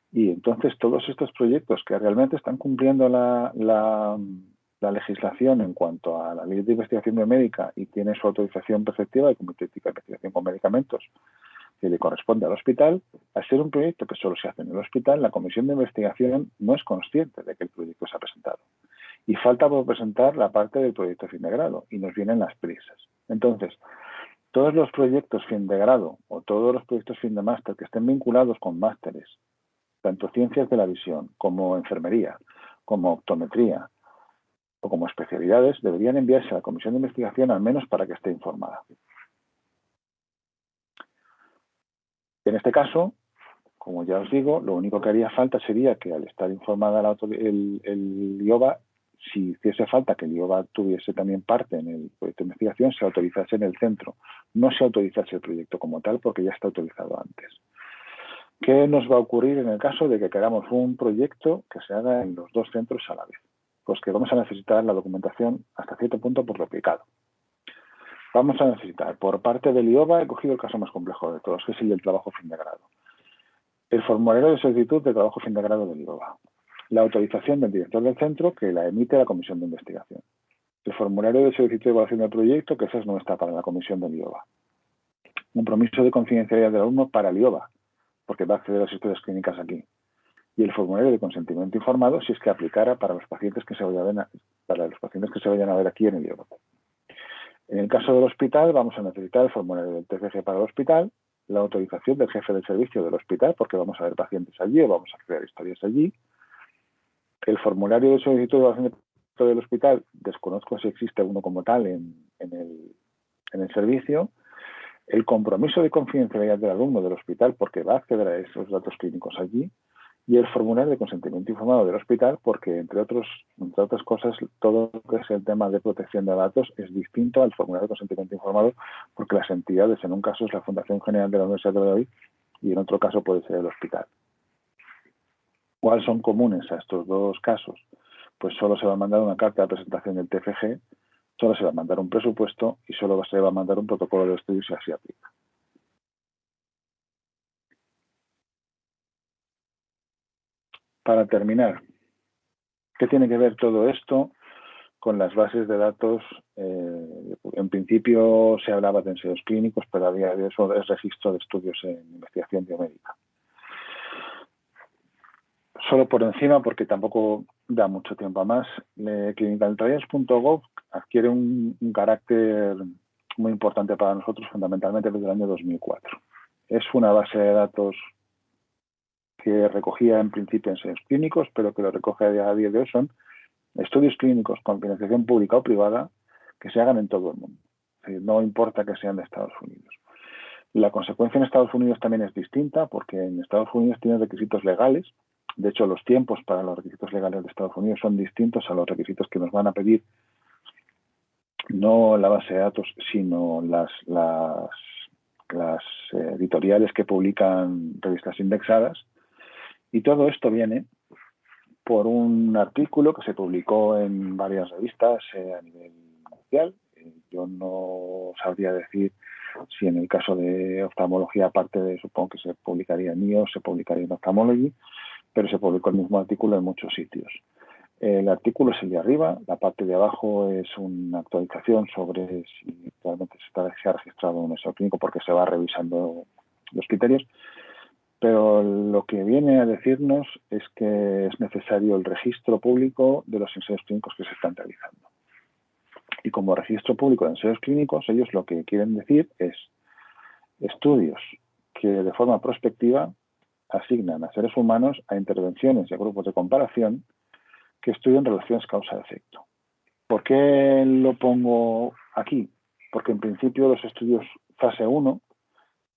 Y entonces todos estos proyectos que realmente están cumpliendo la legislación en cuanto a la ley de investigación biomédica y tiene su autorización preceptiva del Comité Ético de Investigación con Medicamentos que le corresponde al hospital, al ser un proyecto que solo se hace en el hospital, la comisión de investigación no es consciente de que el proyecto se ha presentado. Y falta por presentar la parte del proyecto fin de grado y nos vienen las prisas. Entonces, todos los proyectos fin de grado o todos los proyectos fin de máster que estén vinculados con másteres, tanto ciencias de la visión como enfermería, como optometría o como especialidades, deberían enviarse a la comisión de investigación al menos para que esté informada. En este caso, como ya os digo, lo único que haría falta sería que al estar informada el IOBA, si hiciese falta que el IOBA tuviese también parte en el proyecto de investigación, se autorizase en el centro. No se autorizase el proyecto como tal porque ya está autorizado antes. ¿Qué nos va a ocurrir en el caso de que queramos un proyecto que se haga en los 2 centros a la vez? Pues que vamos a necesitar la documentación hasta cierto punto por replicado. Vamos a necesitar, por parte del IOBA, he cogido el caso más complejo de todos, que es el del trabajo fin de grado. El formulario de solicitud de trabajo fin de grado del IOBA. La autorización del director del centro, que la emite la comisión de investigación. El formulario de solicitud de evaluación del proyecto, que esa no está para la comisión del IOBA. Un compromiso de confidencialidad del alumno para el IOBA, porque va a acceder a las historias clínicas aquí. Y el formulario de consentimiento informado si es que aplicara para los pacientes que se vayan a ver aquí en el IOBA. En el caso del hospital vamos a necesitar el formulario del TCG para el hospital, la autorización del jefe del servicio del hospital, porque vamos a ver pacientes allí o vamos a crear historias allí. El formulario de solicitud de evaluación del hospital, desconozco si existe uno como tal en el servicio. El compromiso de confidencialidad del alumno del hospital, porque va a acceder a esos datos clínicos allí, y el formulario de consentimiento informado del hospital, porque entre otras cosas, todo lo que es el tema de protección de datos es distinto al formulario de consentimiento informado, porque las entidades, en un caso es la Fundación General de la Universidad de Valladolid y en otro caso puede ser el hospital. ¿Cuáles son comunes a estos 2 casos? Pues solo se va a mandar una carta de presentación del TFG, solo se va a mandar un presupuesto y solo se va a mandar un protocolo de estudio si así aplica. Para terminar, ¿qué tiene que ver todo esto con las bases de datos? En principio se hablaba de ensayos clínicos, pero a día de hoy eso es registro de estudios en investigación biomédica. Solo por encima, porque tampoco da mucho tiempo a más, clinicaltrials.gov adquiere un carácter muy importante para nosotros, fundamentalmente desde el año 2004. Es una base de datos que recogía en principio ensayos clínicos, pero que lo recoge a día de hoy son estudios clínicos con financiación pública o privada que se hagan en todo el mundo. Es decir, no importa que sean de Estados Unidos. La consecuencia en Estados Unidos también es distinta porque en Estados Unidos tienen requisitos legales. De hecho, los tiempos para los requisitos legales de Estados Unidos son distintos a los requisitos que nos van a pedir no la base de datos, sino las editoriales que publican revistas indexadas. Y todo esto viene por un artículo que se publicó en varias revistas a nivel mundial. Yo no sabría decir Si en el caso de oftalmología, aparte de, supongo que se publicaría en IO, se publicaría en Ophthalmology, pero se publicó el mismo artículo en muchos sitios. El artículo es el de arriba, la parte de abajo es una actualización sobre si realmente se ha registrado un ensayo clínico, porque se va revisando los criterios, pero lo que viene a decirnos es que es necesario el registro público de los ensayos clínicos que se están realizando. Y como registro público de ensayos clínicos, ellos lo que quieren decir es estudios que de forma prospectiva asignan a seres humanos a intervenciones y a grupos de comparación que estudian relaciones causa-efecto. ¿Por qué lo pongo aquí? Porque en principio los estudios fase 1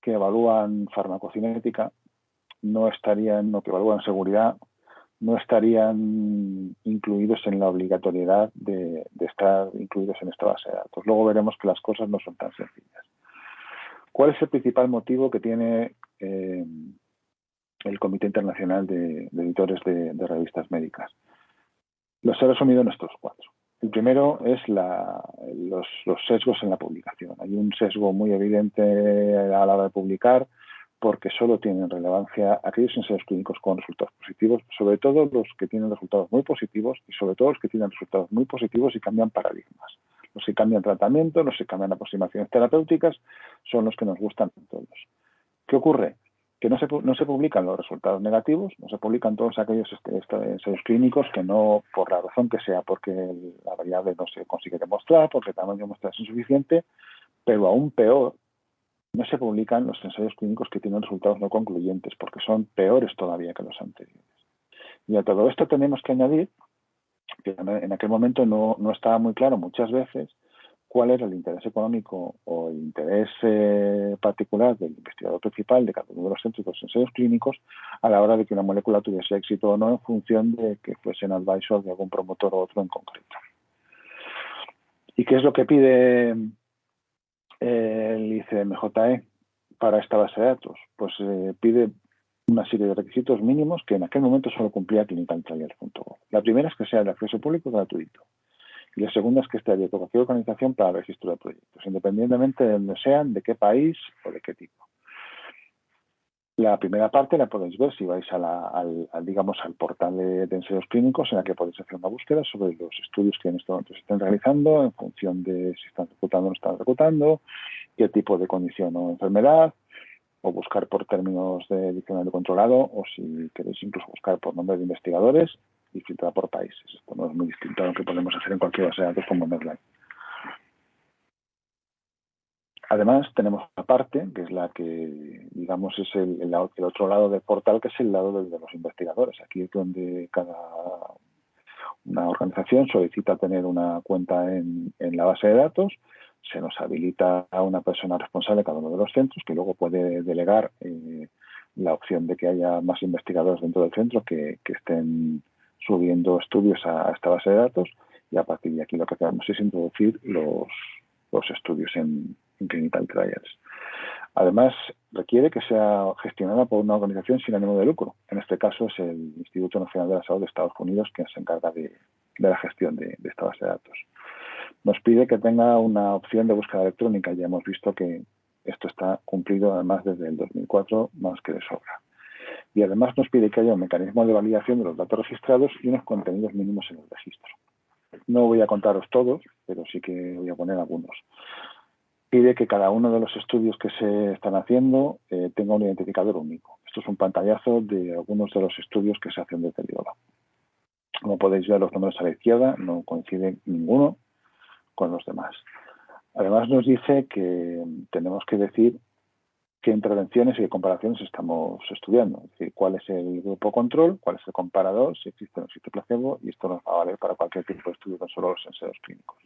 que evalúan farmacocinética no estarían, o que evalúan seguridad, no estarían incluidos en la obligatoriedad de estar incluidos en esta base de datos. Luego veremos que las cosas no son tan sencillas. ¿Cuál es el principal motivo que tiene el Comité Internacional de Editores de Revistas Médicas? Los he resumido en estos 4. El primero es los sesgos en la publicación. Hay un sesgo muy evidente a la hora de publicar, porque solo tienen relevancia aquellos ensayos clínicos con resultados positivos, sobre todo los que tienen resultados muy positivos y sobre todo los que tienen resultados muy positivos y cambian paradigmas. Los que cambian tratamiento, los que cambian aproximaciones terapéuticas, son los que nos gustan a todos. ¿Qué ocurre? Que no se publican los resultados negativos, no se publican todos aquellos ensayos clínicos que no, por la razón que sea, porque la variable no se consigue demostrar, porque el tamaño de muestra es insuficiente, pero aún peor, no se publican los ensayos clínicos que tienen resultados no concluyentes, porque son peores todavía que los anteriores. Y a todo esto tenemos que añadir que en aquel momento no estaba muy claro muchas veces cuál era el interés económico o el interés particular del investigador principal de cada uno de los centros de los ensayos clínicos a la hora de que una molécula tuviese éxito o no, en función de que fuesen advisor de algún promotor o otro en concreto. ¿Y qué es lo que pide el ICMJE para esta base de datos? Pues pide una serie de requisitos mínimos que en aquel momento solo cumplía clinicaltrials.gov. La primera es que sea de acceso público gratuito. Y la segunda es que esté abierto a cualquier organización para el registro de proyectos, independientemente de donde sean, de qué país o de qué tipo. La primera parte la podéis ver si vais al portal de ensayos clínicos, en la que podéis hacer una búsqueda sobre los estudios que en este momento se están realizando en función de si están reclutando o no están reclutando, qué tipo de condición o enfermedad, o buscar por términos de diccionario controlado, o si queréis incluso buscar por nombre de investigadores y filtrar por países. Esto no es muy distinto a lo que podemos hacer en cualquier base de datos como Medline. Además, tenemos una parte, que es la que, digamos, es el otro lado del portal, que es el lado de los investigadores. Aquí es donde una organización solicita tener una cuenta en la base de datos, se nos habilita a una persona responsable de cada uno de los centros, que luego puede delegar la opción de que haya más investigadores dentro del centro que estén subiendo estudios a esta base de datos, y a partir de aquí lo que hacemos es introducir los estudios en clinical trials. Además, requiere que sea gestionada por una organización sin ánimo de lucro. En este caso es el Instituto Nacional de la Salud de Estados Unidos, quien se encarga de la gestión de esta base de datos. Nos pide que tenga una opción de búsqueda electrónica. Ya hemos visto que esto está cumplido además desde el 2004 más que de sobra. Y además nos pide que haya un mecanismo de validación de los datos registrados y unos contenidos mínimos en el registro. No voy a contaros todos, pero sí que voy a poner algunos. Pide que cada uno de los estudios que se están haciendo tenga un identificador único. Esto es un pantallazo de algunos de los estudios que se hacen desde el IOLA. Como podéis ver, los números a la izquierda no coinciden ninguno con los demás. Además, nos dice que tenemos que decir qué intervenciones y qué comparaciones estamos estudiando. Es decir, cuál es el grupo control, cuál es el comparador, si existe o no existe placebo, y esto nos va a valer para cualquier tipo de estudio, no solo los ensayos clínicos.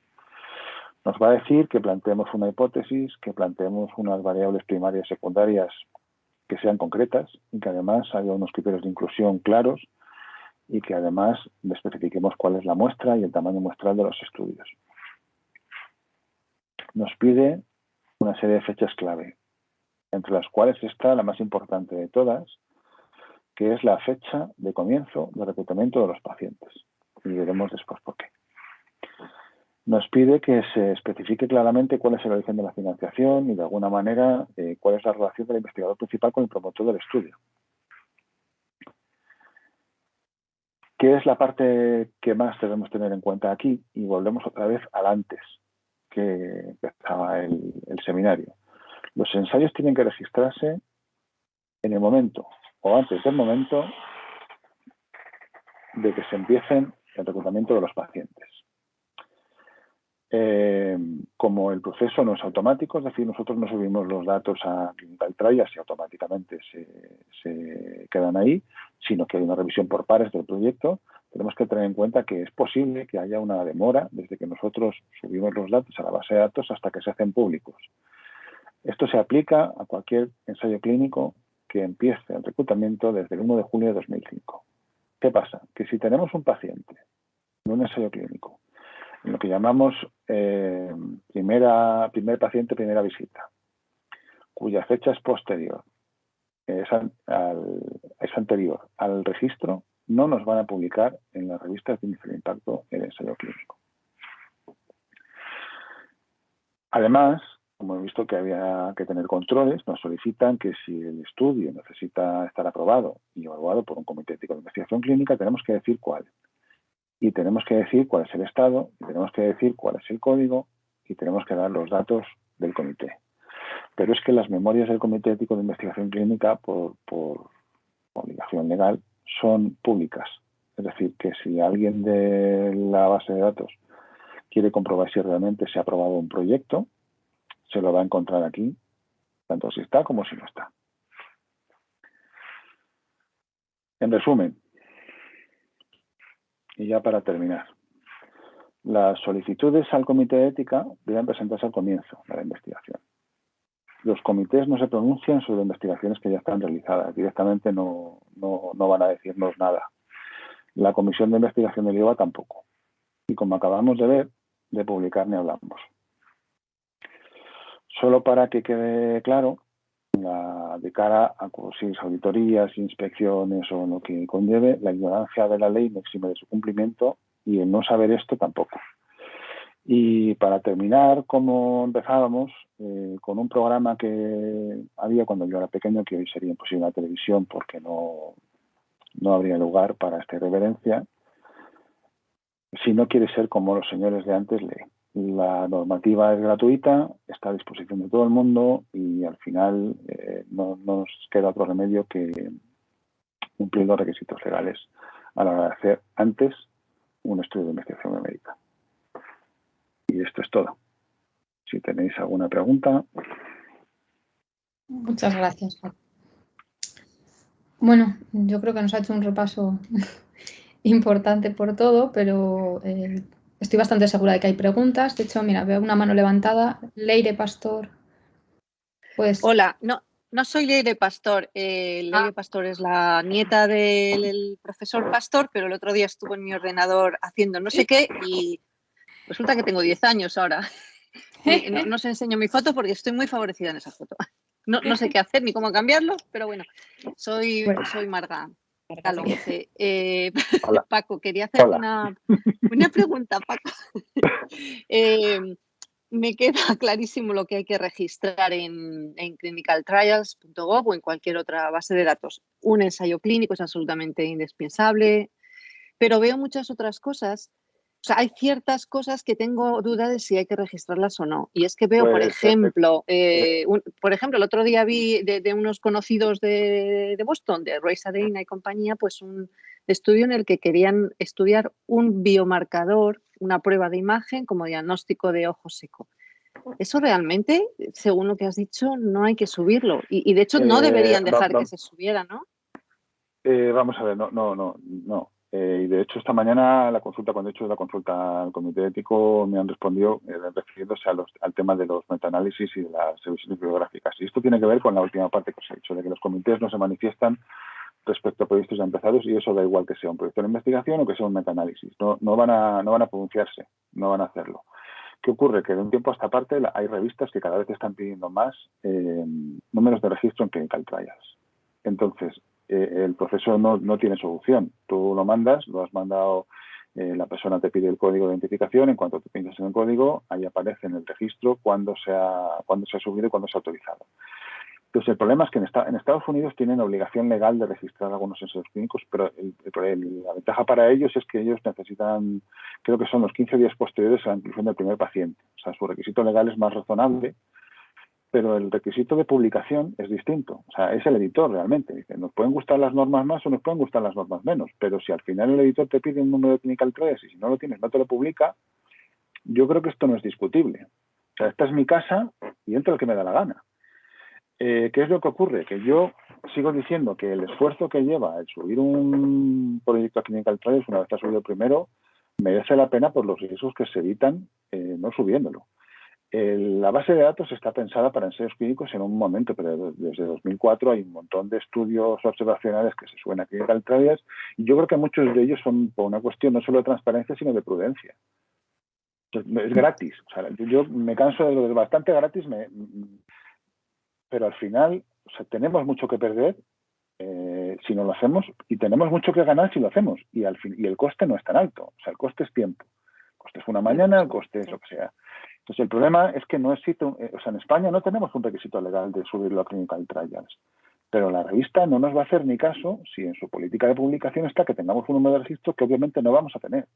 Nos va a decir que planteemos una hipótesis, que planteemos unas variables primarias y secundarias que sean concretas y que además haya unos criterios de inclusión claros y que además especifiquemos cuál es la muestra y el tamaño muestral de los estudios. Nos pide una serie de fechas clave, entre las cuales está la más importante de todas, que es la fecha de comienzo de reclutamiento de los pacientes. Y veremos después por qué. nos pide que se especifique claramente cuál es el origen de la financiación y, de alguna manera, cuál es la relación del investigador principal con el promotor del estudio. ¿Qué es la parte que más debemos tener en cuenta aquí? Y volvemos otra vez al antes que empezaba el seminario. Los ensayos tienen que registrarse en el momento o antes del momento de que se empiecen el reclutamiento de los pacientes. Como el proceso no es automático, es decir, nosotros no subimos los datos a Clinical Trials y automáticamente se quedan ahí, sino que hay una revisión por pares del proyecto, tenemos que tener en cuenta que es posible que haya una demora desde que nosotros subimos los datos a la base de datos hasta que se hacen públicos. Esto se aplica a cualquier ensayo clínico que empiece el reclutamiento desde el 1 de junio de 2005. ¿Qué pasa? Que si tenemos un paciente en un ensayo clínico, en lo que llamamos primer paciente, primera visita, cuya fecha es posterior, es anterior al registro, no nos van a publicar en las revistas de índice de impacto el ensayo clínico. Además, como he visto que había que tener controles, nos solicitan que si el estudio necesita estar aprobado y evaluado por un comité ético de investigación clínica, tenemos que decir cuál. Y tenemos que decir cuál es el estado, y tenemos que decir cuál es el código, y tenemos que dar los datos del comité. Pero es que las memorias del Comité Ético de Investigación Clínica, por obligación legal, son públicas. Es decir, que si alguien de la base de datos quiere comprobar si realmente se ha aprobado un proyecto, se lo va a encontrar aquí, tanto si está como si no está. En resumen, y ya para terminar, las solicitudes al comité de ética deben presentarse al comienzo de la investigación. Los comités no se pronuncian sobre investigaciones que ya están realizadas. Directamente no van a decirnos nada. La comisión de investigación del IVA tampoco. Y como acabamos de ver, de publicar ni hablamos. Solo para que quede claro, de cara a posibles auditorías, inspecciones o lo que conlleve, la ignorancia de la ley no exime de su cumplimiento y el no saber esto tampoco. Y para terminar, como empezábamos, con un programa que había cuando yo era pequeño, que hoy sería imposible en la televisión porque no habría lugar para esta irreverencia, si no quiere ser como los señores de antes, lee. La normativa es gratuita, está a disposición de todo el mundo y al final no nos queda otro remedio que cumplir los requisitos legales a la hora de hacer antes un estudio de investigación médica. Y esto es todo. Si tenéis alguna pregunta. Muchas gracias, Paco. Bueno, yo creo que nos ha hecho un repaso importante por todo, pero estoy bastante segura de que hay preguntas. De hecho, mira, veo una mano levantada. Leire Pastor. Pues... Hola, no soy Leire Pastor. Leire Pastor es la nieta del profesor Pastor, pero el otro día estuvo en mi ordenador haciendo no sé qué y resulta que tengo 10 años ahora. No os enseño mi foto porque estoy muy favorecida en esa foto. No sé qué hacer ni cómo cambiarlo, pero bueno, soy Marga. Paco, quería hacer una pregunta, Paco. Me queda clarísimo lo que hay que registrar en clinicaltrials.gov o en cualquier otra base de datos. Un ensayo clínico es absolutamente indispensable, pero veo muchas otras cosas. O sea, hay ciertas cosas que tengo duda de si hay que registrarlas o no. Y es que veo, por ejemplo, el otro día vi de unos conocidos de Boston, de Roy Sadina y compañía, pues un estudio en el que querían estudiar un biomarcador, una prueba de imagen como diagnóstico de ojo seco. Eso realmente, según lo que has dicho, no hay que subirlo. Y de hecho no deberían dejar que se subiera, ¿no? Vamos a ver, no. Y de hecho, esta mañana cuando he hecho la consulta al comité ético, me han respondido refiriéndose al tema de los metaanálisis y de las revisiones bibliográficas. Y esto tiene que ver con la última parte que os he dicho, de que los comités no se manifiestan respecto a proyectos ya empezados y eso da igual que sea un proyecto de investigación o que sea un metaanálisis. No van a pronunciarse, no van a hacerlo. ¿Qué ocurre? Que de un tiempo a esta parte hay revistas que cada vez están pidiendo más números de registro en Clinical Trials. Entonces, el proceso no tiene solución. Tú lo mandas, lo has mandado La persona te pide el código de identificación, en cuanto te pinchas en el código, ahí aparece en el registro cuándo se ha subido y cuándo se ha autorizado. Entonces, el problema es que en Estados Unidos tienen obligación legal de registrar algunos ensayos clínicos, pero la ventaja para ellos es que ellos necesitan, creo que son los 15 días posteriores a la inclusión del primer paciente. O sea, su requisito legal es más razonable, pero el requisito de publicación es distinto. O sea, es el editor realmente. Dice, nos pueden gustar las normas más o nos pueden gustar las normas menos, pero si al final el editor te pide un número de clinical trials y si no lo tienes no te lo publica, yo creo que esto no es discutible. O sea, esta es mi casa y entro el que me da la gana. ¿Qué es lo que ocurre? Que yo sigo diciendo que el esfuerzo que lleva el subir un proyecto a clinical trials, una vez que ha subido el primero, merece la pena por los riesgos que se evitan no subiéndolo. La base de datos está pensada para ensayos clínicos en un momento, pero desde 2004 hay un montón de estudios observacionales que se suben a clinical trials y yo creo que muchos de ellos son por una cuestión no solo de transparencia, sino de prudencia. Es gratis. O sea, yo me canso de lo de bastante gratis, pero al final, o sea, tenemos mucho que perder si no lo hacemos y tenemos mucho que ganar si lo hacemos y el coste no es tan alto. O sea, el coste es tiempo. El coste es una mañana, el coste es lo que sea. Entonces, el problema es que no existe, o sea, en España no tenemos un requisito legal de subirlo a clinical trials, pero la revista no nos va a hacer ni caso si en su política de publicación está que tengamos un número de registro que obviamente no vamos a tener.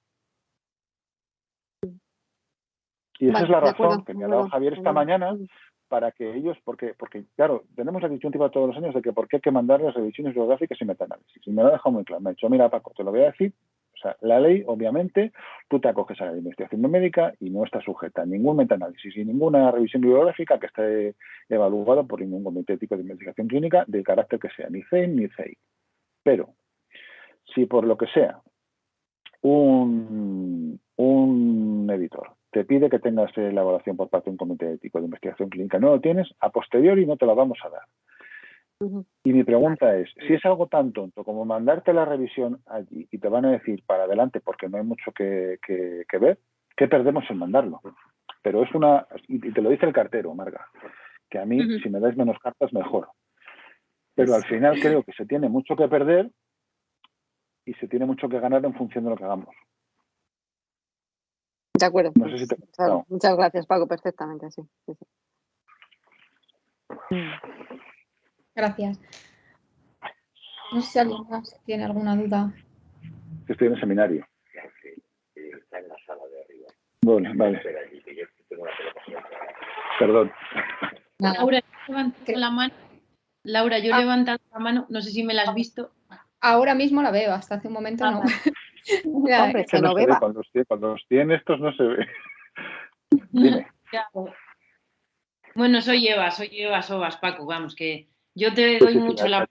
Y esa es la razón que me ha dado Javier esta mañana para que ellos, porque claro, tenemos la disyuntiva todos los años de que por qué hay que mandar las revisiones bibliográficas y metaanálisis. Y me lo ha dejado muy claro. Me ha dicho, mira, Paco, te lo voy a decir. O sea, la ley, obviamente, tú te acoges a la investigación médica y no está sujeta a ningún metaanálisis y ninguna revisión bibliográfica que esté evaluada por ningún comité ético de investigación clínica del carácter que sea, ni CEIN ni CEI. Pero, si por lo que sea, un editor te pide que tengas elaboración por parte de un comité ético de investigación clínica, no lo tienes, a posteriori no te lo vamos a dar. Y mi pregunta es, si es algo tan tonto como mandarte la revisión allí y te van a decir para adelante porque no hay mucho que ver, ¿qué perdemos en mandarlo? Pero es y te lo dice el cartero, Marga, que a mí si me dais menos cartas mejor. Pero al final creo que se tiene mucho que perder y se tiene mucho que ganar en función de lo que hagamos. De acuerdo. No sé si te he contestado. Muchas gracias, Paco, perfectamente, sí. Gracias. No sé si alguien más tiene alguna duda. Estoy en el seminario. Está en la sala de arriba. Vale. Perdón. Laura, yo he levantado la mano, no sé si me la has visto. Ahora mismo la veo, hasta hace un momento no. Hombre, que no beba. Cuando los tienen estos no se ve. Dime. Bueno, soy Eva Sobas, Paco, vamos, que yo te doy mucho la mano,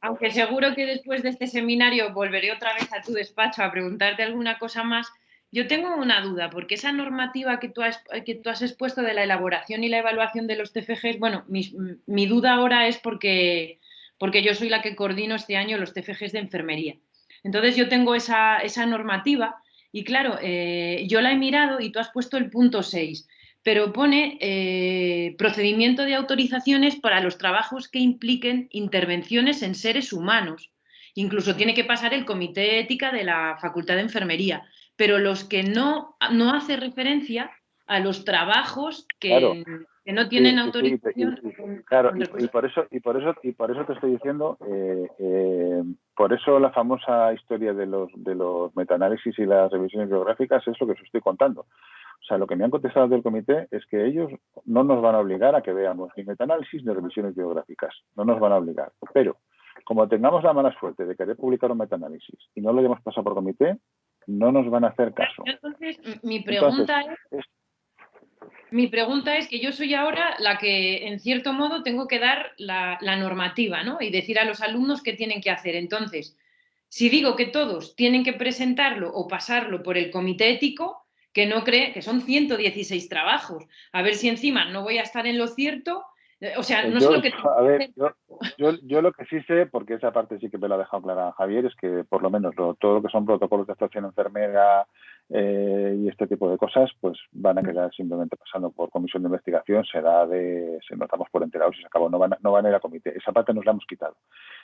aunque seguro que después de este seminario volveré otra vez a tu despacho a preguntarte alguna cosa más. Yo tengo una duda, porque esa normativa que tú has expuesto de la elaboración y la evaluación de los TFGs, bueno, mi duda ahora es porque yo soy la que coordino este año los TFGs de enfermería. Entonces yo tengo esa normativa y claro, yo la he mirado y tú has puesto el punto 6, pero pone procedimiento de autorizaciones para los trabajos que impliquen intervenciones en seres humanos. Incluso tiene que pasar el comité de ética de la Facultad de Enfermería, pero los que no hace referencia a los trabajos que no tienen autorización. Claro, y por eso te estoy diciendo, por eso la famosa historia de los metaanálisis y las revisiones bibliográficas es lo que os estoy contando. O sea, lo que me han contestado del comité es que ellos no nos van a obligar a que veamos ni metaanálisis ni revisiones bibliográficas. No nos van a obligar. Pero, como tengamos la mala suerte de querer publicar un metaanálisis y no lo hayamos pasado por comité, no nos van a hacer caso. Entonces, mi pregunta es que yo soy ahora la que, en cierto modo, tengo que dar la normativa, ¿no? Y decir a los alumnos qué tienen que hacer. Entonces, si digo que todos tienen que presentarlo o pasarlo por el comité ético, que no cree que son 116 trabajos. A ver si encima no voy a estar en lo cierto. O sea, no sé lo que... Yo lo que sí sé, porque esa parte sí que me lo ha dejado clara Javier, es que por lo menos todo lo que son protocolos de actuación enfermera, y este tipo de cosas, pues van a quedar simplemente pasando por comisión de investigación, se nos damos por enterados y se acabó, no van a ir a comité. Esa parte nos la hemos quitado.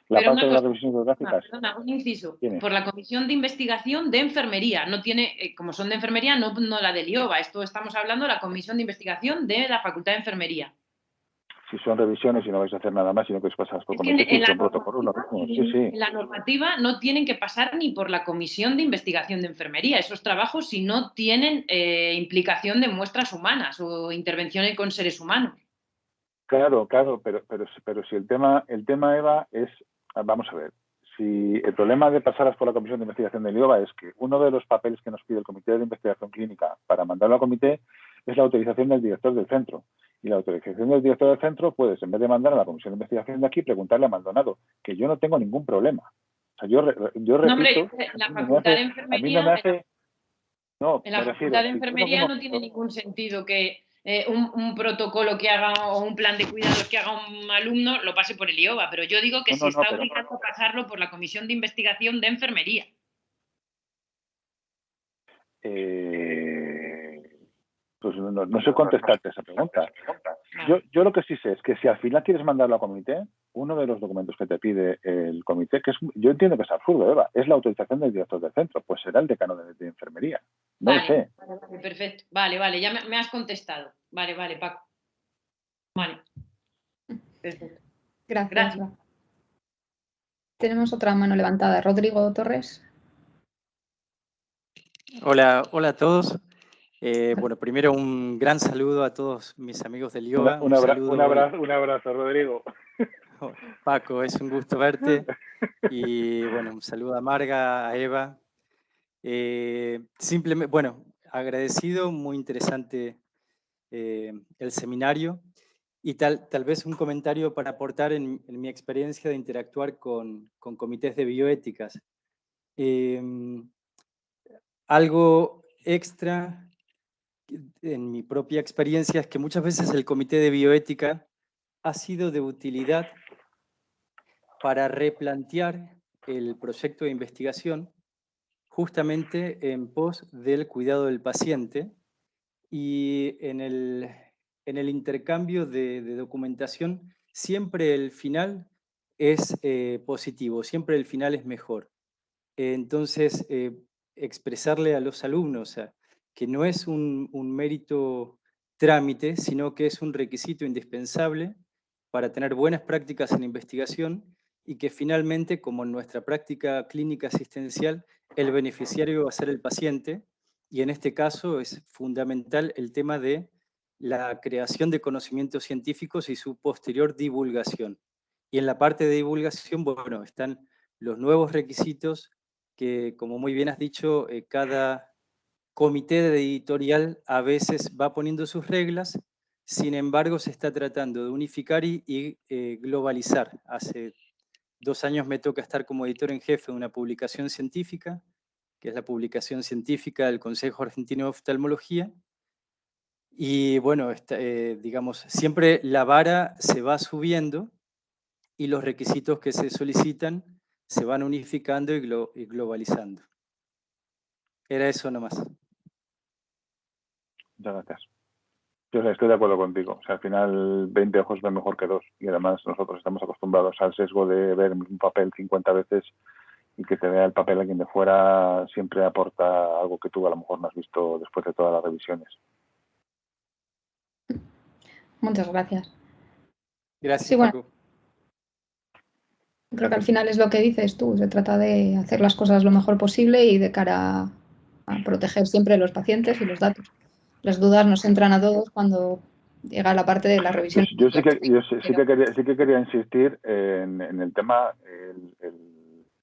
La Pero parte de las revisiones bibliográficas. Perdona, un inciso. ¿Tiene? Por la comisión de investigación de enfermería. No tiene, como son de enfermería, no la del IOBA. Esto estamos hablando de la comisión de investigación de la Facultad de Enfermería. Si son revisiones y no vais a hacer nada más, sino que os pasas por comité, sí, son protocolos, lo mismo. Sí, sí. En la normativa no tienen que pasar ni por la comisión de investigación de enfermería. Esos trabajos, si no tienen implicación de muestras humanas o intervenciones con seres humanos. Claro, pero si el tema, Eva, es, vamos a ver, si el problema de pasarlas por la comisión de investigación del IOBA es que uno de los papeles que nos pide el Comité de Investigación Clínica para mandarlo al comité es la autorización del director del centro. Y la autorización del director del centro puedes, en vez de mandar a la comisión de investigación de aquí, preguntarle a Maldonado, que yo no tengo ningún problema. O sea, yo repito, no, hombre, la Facultad de Enfermería, en la Facultad de Enfermería no tiene ningún sentido que un protocolo que haga o un plan de cuidados que haga un alumno lo pase por el IOBA, pero yo digo que se está obligando a pasarlo por la comisión de investigación de enfermería. Pues no sé contestarte esa pregunta. Yo lo que sí sé es que si al final quieres mandarlo a comité, uno de los documentos que te pide el comité, que yo entiendo que es absurdo, Eva, es la autorización del director del centro, pues será el decano de enfermería. No lo sé. Vale, perfecto. Vale, ya me has contestado. Vale, Paco. Vale. Perfecto. Gracias. Tenemos otra mano levantada. Rodrigo Torres. Hola a todos. Bueno, primero un gran saludo a todos mis amigos del IOBA. Un abrazo, Rodrigo. Paco, es un gusto verte. Y bueno, un saludo a Marga, a Eva. Simplemente, bueno, agradecido, muy interesante el seminario. Y tal vez un comentario para aportar en mi experiencia de interactuar con comités de bioéticas. Algo extra en mi propia experiencia es que muchas veces el comité de bioética ha sido de utilidad para replantear el proyecto de investigación justamente en pos del cuidado del paciente y en el intercambio de documentación siempre el final es positivo, siempre el final es mejor. Entonces, expresarle a los alumnos que no es un mérito trámite, sino que es un requisito indispensable para tener buenas prácticas en investigación y que finalmente, como en nuestra práctica clínica asistencial, el beneficiario va a ser el paciente, y en este caso es fundamental el tema de la creación de conocimientos científicos y su posterior divulgación. Y en la parte de divulgación, bueno, están los nuevos requisitos que, como muy bien has dicho, cada comité de editorial a veces va poniendo sus reglas, sin embargo se está tratando de unificar y globalizar. Hace 2 años me toca estar como editor en jefe de una publicación científica, que es la publicación científica del Consejo Argentino de Oftalmología, y bueno, digamos, siempre la vara se va subiendo y los requisitos que se solicitan se van unificando y globalizando. Era eso nomás. Muchas gracias. Yo estoy de acuerdo contigo. O sea, al final 20 ojos ven mejor que 2 y además nosotros estamos acostumbrados al sesgo de ver un papel 50 veces y que te vea el papel alguien de fuera siempre aporta algo que tú a lo mejor no has visto después de todas las revisiones. Muchas gracias. Gracias, sí, Paco. Creo que al final es lo que dices tú, se trata de hacer las cosas lo mejor posible y de cara a proteger siempre los pacientes y los datos. Las dudas nos entran a todos cuando llega la parte de la revisión. Yo sí que quería insistir en el tema.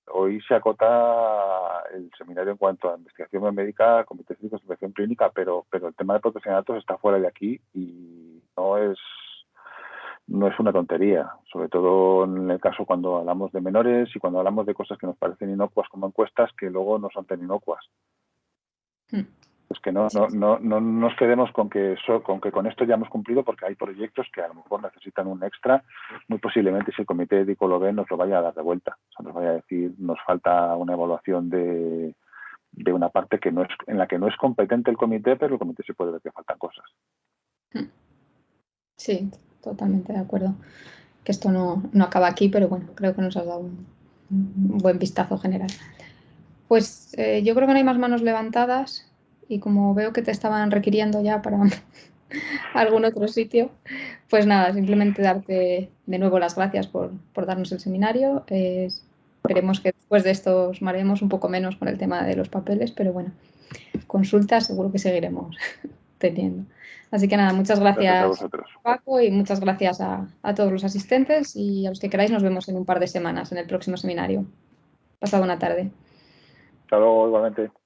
Hoy se acota el seminario en cuanto a investigación médica, comités de investigación clínica, pero el tema de protección de datos está fuera de aquí y no es una tontería, sobre todo en el caso cuando hablamos de menores y cuando hablamos de cosas que nos parecen inocuas como encuestas que luego no son tan inocuas. Pues que no nos quedemos con que con esto ya hemos cumplido, porque hay proyectos que a lo mejor necesitan un extra. Muy posiblemente, si el comité ético lo ve, nos lo vaya a dar de vuelta. O sea, nos vaya a decir, nos falta una evaluación de de una parte que no es, en la que no es competente el comité, pero el comité se puede ver que faltan cosas. Sí, totalmente de acuerdo. Que esto no acaba aquí, pero bueno, creo que nos has dado un buen vistazo general. Pues yo creo que no hay más manos levantadas y como veo que te estaban requiriendo ya para algún otro sitio, pues nada, simplemente darte de nuevo las gracias por darnos el seminario. Esperemos que después de esto os mareemos un poco menos con el tema de los papeles, pero bueno, consultas seguro que seguiremos teniendo. Así que nada, muchas Gracias a gracias vosotros. Paco y muchas gracias a todos los asistentes y a los que queráis nos vemos en un par de semanas en el próximo seminario. Pasad buena tarde. Hasta luego, igualmente.